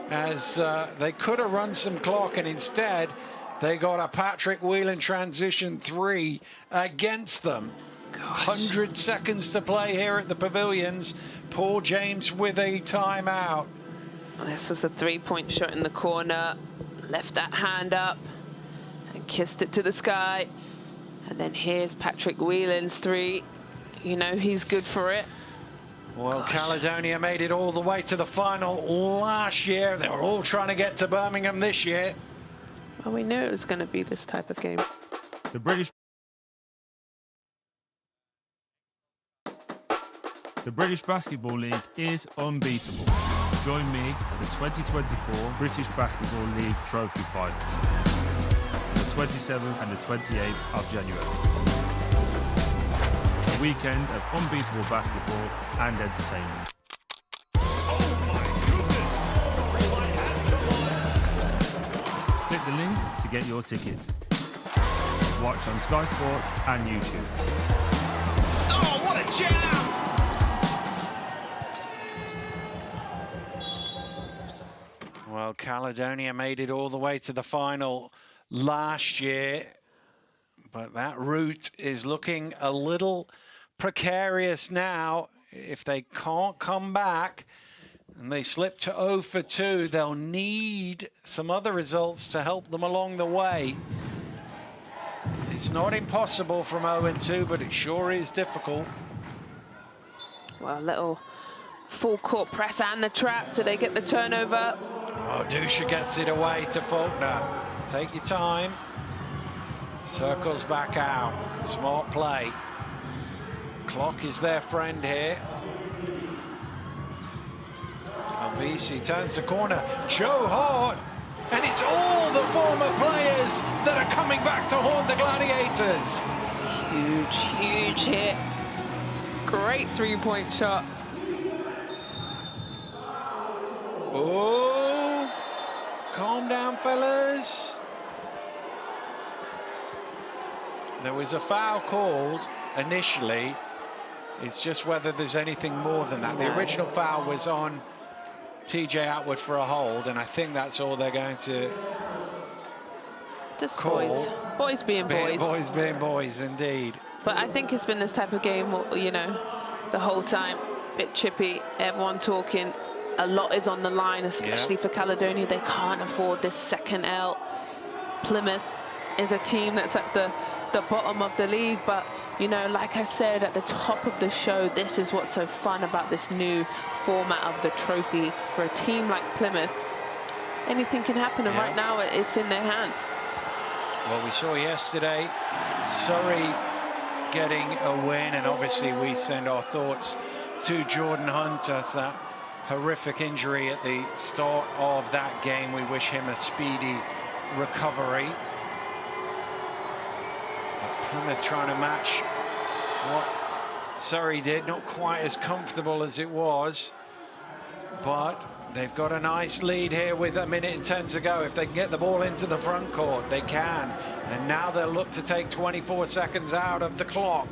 as they could have run some clock, and instead they got a Patrick Whelan transition 3 against them. 100 seconds to play here at the Pavilions. Paul James with a timeout. This was a 3-point shot in the corner. Left that hand up and kissed it to the sky. And then here's Patrick Whelan's 3. You know he's good for it. Well, Caledonia made it all the way to the final last year. They were all trying to get to Birmingham this year. Well, we knew it was going to be this type of game. The British Basketball League is unbeatable. Join me at the 2024 British Basketball League Trophy Finals, the 27th and the 28th of January. A weekend of unbeatable basketball and entertainment. Click the link to get your tickets. Watch on Sky Sports and YouTube. Oh, what a jam! Well, Caledonia made it all the way to the final last year, but that route is looking a little precarious now. If they can't come back and they slip to 0 for 2, they'll need some other results to help them along the way. It's not impossible from 0 and 2, but it sure is difficult. Well, a little full court press and the trap. Do they get the turnover? Oh, Dusha gets it away to Faulkner. Take your time. Circles back out. Smart play. Clock is their friend here. Alvisi turns the corner. Joe Hart. And it's all the former players that are coming back to haunt the Gladiators. Huge hit. Great 3-point shot. Oh, calm down, fellas. There was a foul called initially. It's just whether there's anything more than that. The original foul was on TJ Atwood for a hold, and I think that's all they're going to Just call. boys being boys. Boys being boys, indeed. But I think it's been this type of game, you know, the whole time. Bit chippy, everyone talking. A lot is on the line, especially for Caledonia. They can't afford this second L. Plymouth is a team that's at the bottom of the league, but you know, like I said at the top of the show, this is what's so fun about this new format of the trophy. For a team like Plymouth, anything can happen, and right now it's in their hands. Well, we saw yesterday Surrey getting a win, and obviously we send our thoughts to Jordan Hunt as that horrific injury at the start of that game. We wish him a speedy recovery. But Plymouth trying to match what Surrey did, not quite as comfortable as it was, but They've got a nice lead here with 1:10 to go. If they can get the ball into the front court, they can. And now they'll look to take 24 seconds out of the clock.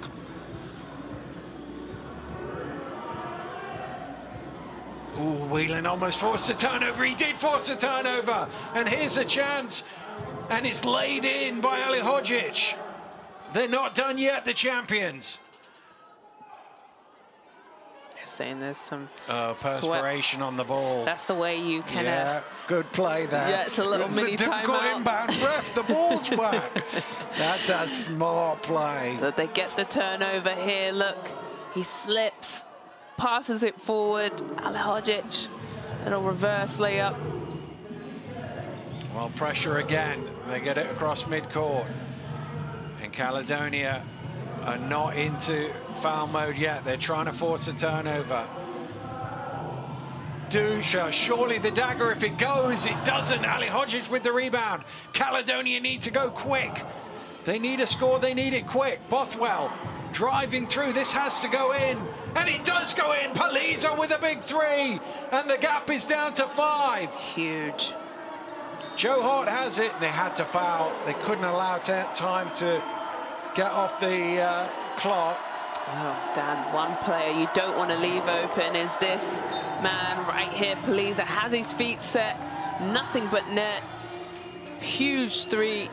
Ooh, Whelan almost forced a turnover. He did force a turnover. And here's a chance. And it's laid in by Ali Hodzic. They're not done yet, the champions. Saying there's some perspiration on the ball. That's the way you can. Yeah, good play there. Yeah, it's a little mini timeout. Inbound ref, the ball's back. That's a smart play. That they get the turnover here. Look, he slips, passes it forward. Ali Hodzic, little reverse layup. Well, pressure again. They get it across midcourt. And Caledonia are not into foul mode yet. They're trying to force a turnover. Dusha, surely the dagger if it goes. It doesn't. Ali Hodzic with the rebound. Caledonia need to go quick. They need a score. They need it quick. Bothwell driving through. This has to go in. And it does go in. Paliza with a big three. And the gap is down to 5. Huge. Joe Hart has it. They had to foul. They couldn't allow time to get off the clock. Oh, Dan, one player you don't want to leave open is this man right here. Paliza has his feet set, nothing but net. Huge three.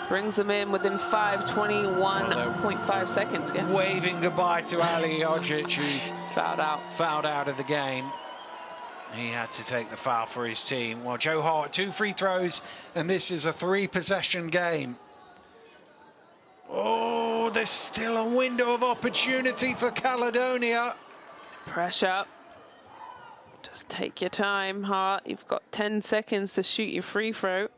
Brings them in within 21.5 seconds. Yeah. Waving goodbye to Ali Hodzic, who's fouled out of the game. He had to take the foul for his team. Well, Joe Hart, 2 free throws, and this is a 3-possession game. Oh, there's still a window of opportunity for Caledonia. Pressure. Just take your time, Hart. You've got 10 seconds to shoot your free throw.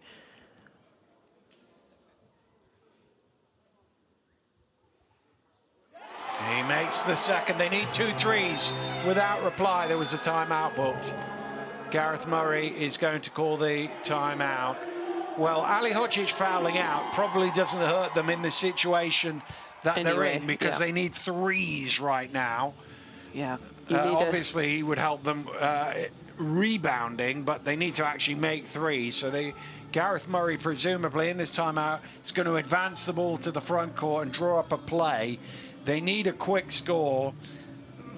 He makes the second. They need 2 threes. Without reply, there was a timeout booked. Gareth Murray is going to call the timeout. Well, Ali Hodzic fouling out probably doesn't hurt them in the situation that they're in, because they need 3s right now. Yeah. Obviously, he would help them rebounding, but they need to actually make 3. So Gareth Murray, presumably in this timeout, is going to advance the ball to the front court and draw up a play. They need a quick score.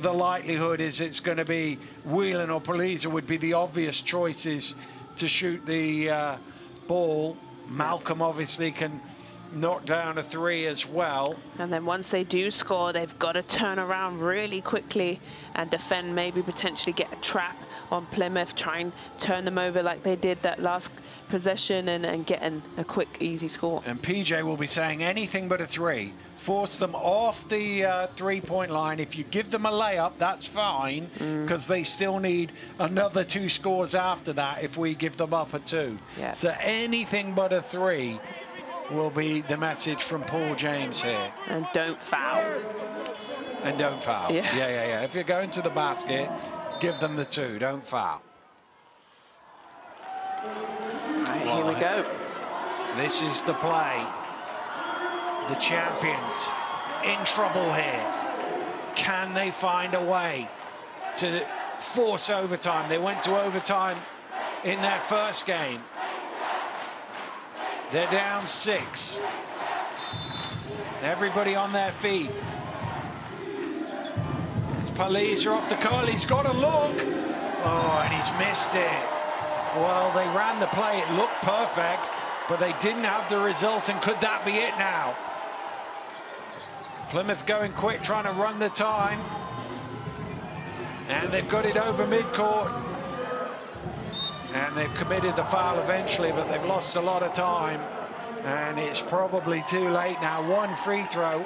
The likelihood is it's going to be Whelan or Paliza would be the obvious choices to shoot the ball. Malcolm obviously can knock down a 3 as well. And then once they do score, they've got to turn around really quickly and defend, maybe potentially get a trap on Plymouth, try and turn them over like they did that last possession and get a quick, easy score. And PJ will be saying anything but a 3. Force them off the 3-point line. If you give them a layup, that's fine, because they still need another 2 scores after that if we give them up a 2. Yeah. So anything but a 3 will be the message from Paul James here. And don't foul. And don't foul. Yeah. If you're going to the basket, give them the 2. Don't foul. Right, here we go. This is the play. The champions in trouble here. Can they find a way to force overtime? They went to overtime in their first game. They're down 6. Everybody on their feet. It's Paliza off the curl. He's got a look. Oh, and he's missed it. Well, they ran the play. It looked perfect, but they didn't have the result. And could that be it now? Plymouth going quick, trying to run the time. And they've got it over midcourt. And they've committed the foul eventually, but they've lost a lot of time. And it's probably too late now. 1 free throw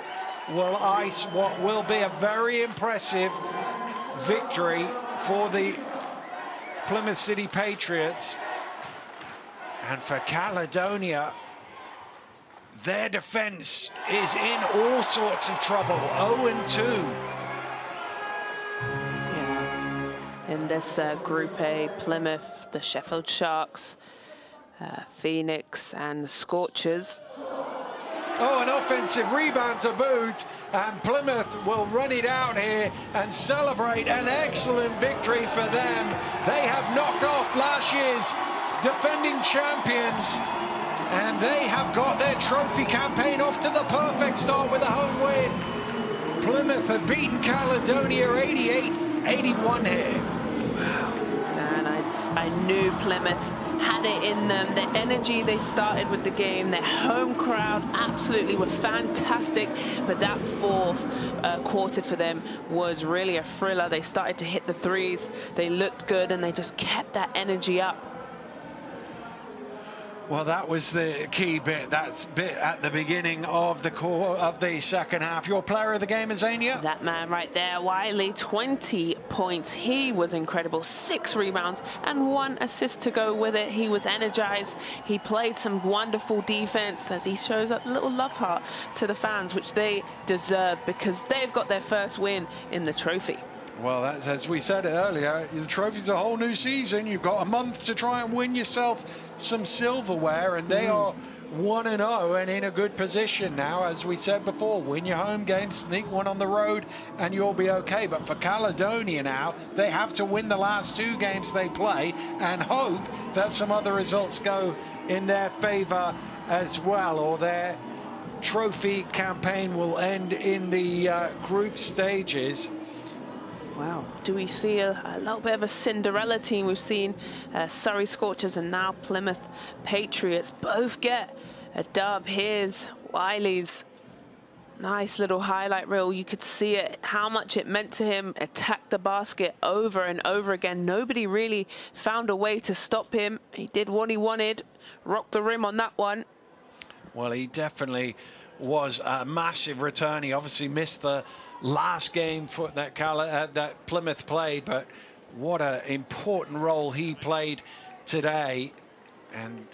will ice what will be a very impressive victory for the Plymouth City Patriots. And for Caledonia, their defense is in all sorts of trouble. 0-2. Yeah. In this Group A, Plymouth, the Sheffield Sharks, Phoenix and the Scorchers. Oh, an offensive rebound to boot, and Plymouth will run it out here and celebrate an excellent victory for them. They have knocked off last year's defending champions, and they have got their trophy campaign off to the perfect start with a home win. Plymouth have beaten Caledonia 88-81 here. Wow. And I knew Plymouth had it in them. The energy they started with the game, their home crowd absolutely were fantastic, but that fourth quarter for them was really a thriller. They started to hit the threes, they looked good, and they just kept that energy up. Well, that was the key bit. That's bit at the beginning of the core of the second half. Your player of the game is Zania? That man right there, Wiley, 20 points. He was incredible. 6 rebounds and 1 assist to go with it. He was energized. He played some wonderful defense as he shows a little love heart to the fans, which they deserve because they've got their first win in the trophy. Well, that's, as we said earlier, the trophy's a whole new season. You've got a month to try and win yourself some silverware, and they are 1-0 and in a good position now. As we said before, win your home game, sneak one on the road, and you'll be okay. But for Caledonia now, they have to win the last 2 games they play and hope that some other results go in their favor as well, or their trophy campaign will end in the group stages. Wow. Do we see a little bit of a Cinderella team? We've seen Surrey Scorchers and now Plymouth Patriots both get a dub. Here's Wiley's nice little highlight reel. You could see it, how much it meant to him. Attacked the basket over and over again. Nobody really found a way to stop him. He did what he wanted. Rocked the rim on that one. Well, he definitely was a massive return. He obviously missed the last game for that Plymouth played, but what an important role he played today. And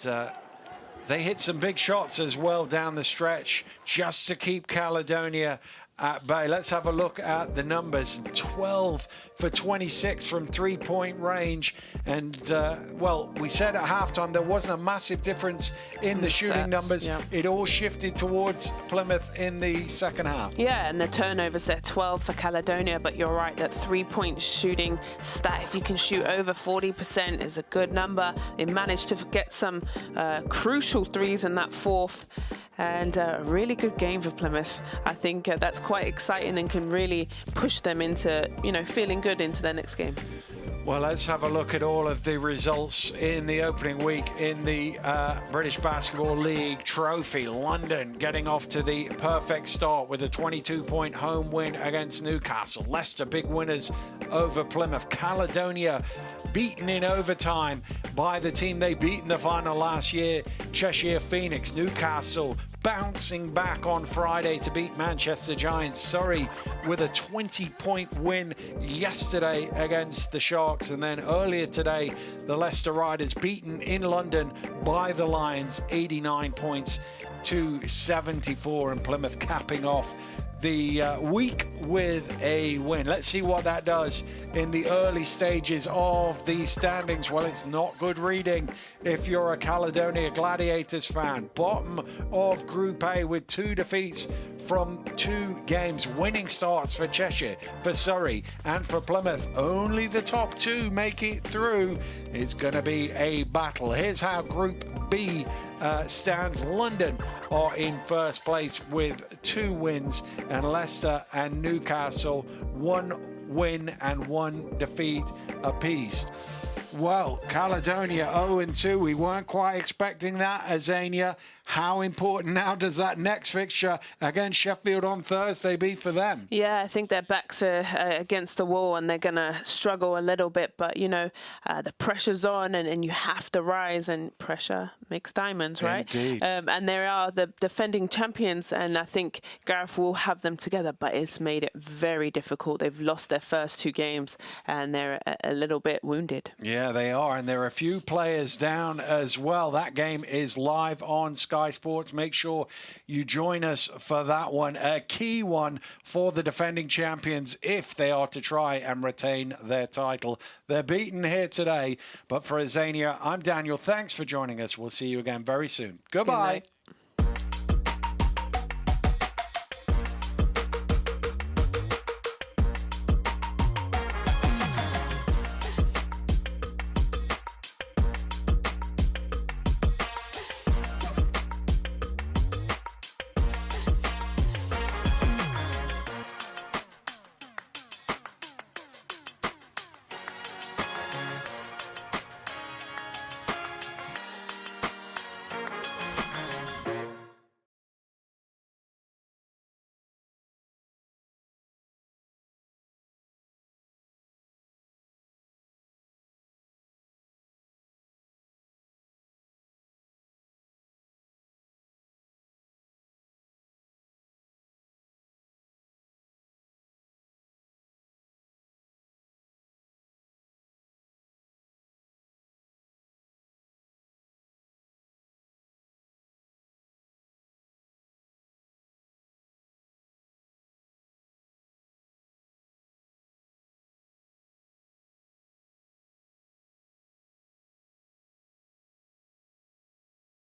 they hit some big shots as well down the stretch just to keep Caledonia at bay. Let's have a look at the numbers. 12 for 26 from 3-point range. And, well, we said at halftime there wasn't a massive difference in the shooting numbers. Yeah. It all shifted towards Plymouth in the second half. Yeah, and the turnovers, they're 12 for Caledonia, but you're right, that 3-point shooting stat, if you can shoot over 40%, is a good number. They managed to get some crucial threes in that fourth, and a really good game for Plymouth. I think that's quite exciting and can really push them into, you know, feeling good into their next game. Well, let's have a look at all of the results in the opening week in the British Basketball League Trophy. London getting off to the perfect start with a 22-point home win against Newcastle. Leicester big winners over Plymouth. Caledonia beaten in overtime by the team they beat in the final last year, Cheshire Phoenix. Newcastle bouncing back on Friday to beat Manchester Giants. Surrey with a 20-point win yesterday against the Sharks. And then earlier today, the Leicester Riders beaten in London by the Lions, 89 points to 74. And Plymouth capping off the week with a win. Let's see what that does in the early stages of the standings. Well, it's not good reading if you're a Caledonia Gladiators fan. Bottom of Group A with 2 defeats from 2 games. Winning starts for Cheshire, for Surrey, and for Plymouth. Only the top 2 make it through. It's going to be a battle. Here's how Group B stands. London are in first place with 2 wins, and Leicester and Newcastle 1 win and 1 defeat apiece. Well, Caledonia 0-2. We weren't quite expecting that, Azania. How important now does that next fixture against Sheffield on Thursday be for them? Yeah, I think their backs are against the wall and they're going to struggle a little bit. But, you know, the pressure's on and you have to rise, and pressure makes diamonds, right? Indeed. And they are the defending champions, and I think Gareth will have them together, but it's made it very difficult. They've lost their first 2 games and they're a little bit wounded. Yeah, they are. And there are a few players down as well. That game is live on Sky Sports. Make sure you join us for that one. A key one for the defending champions if they are to try and retain their title. They're beaten here today. But for Azania, I'm Daniel. Thanks for joining us. We'll see you again very soon. Goodbye.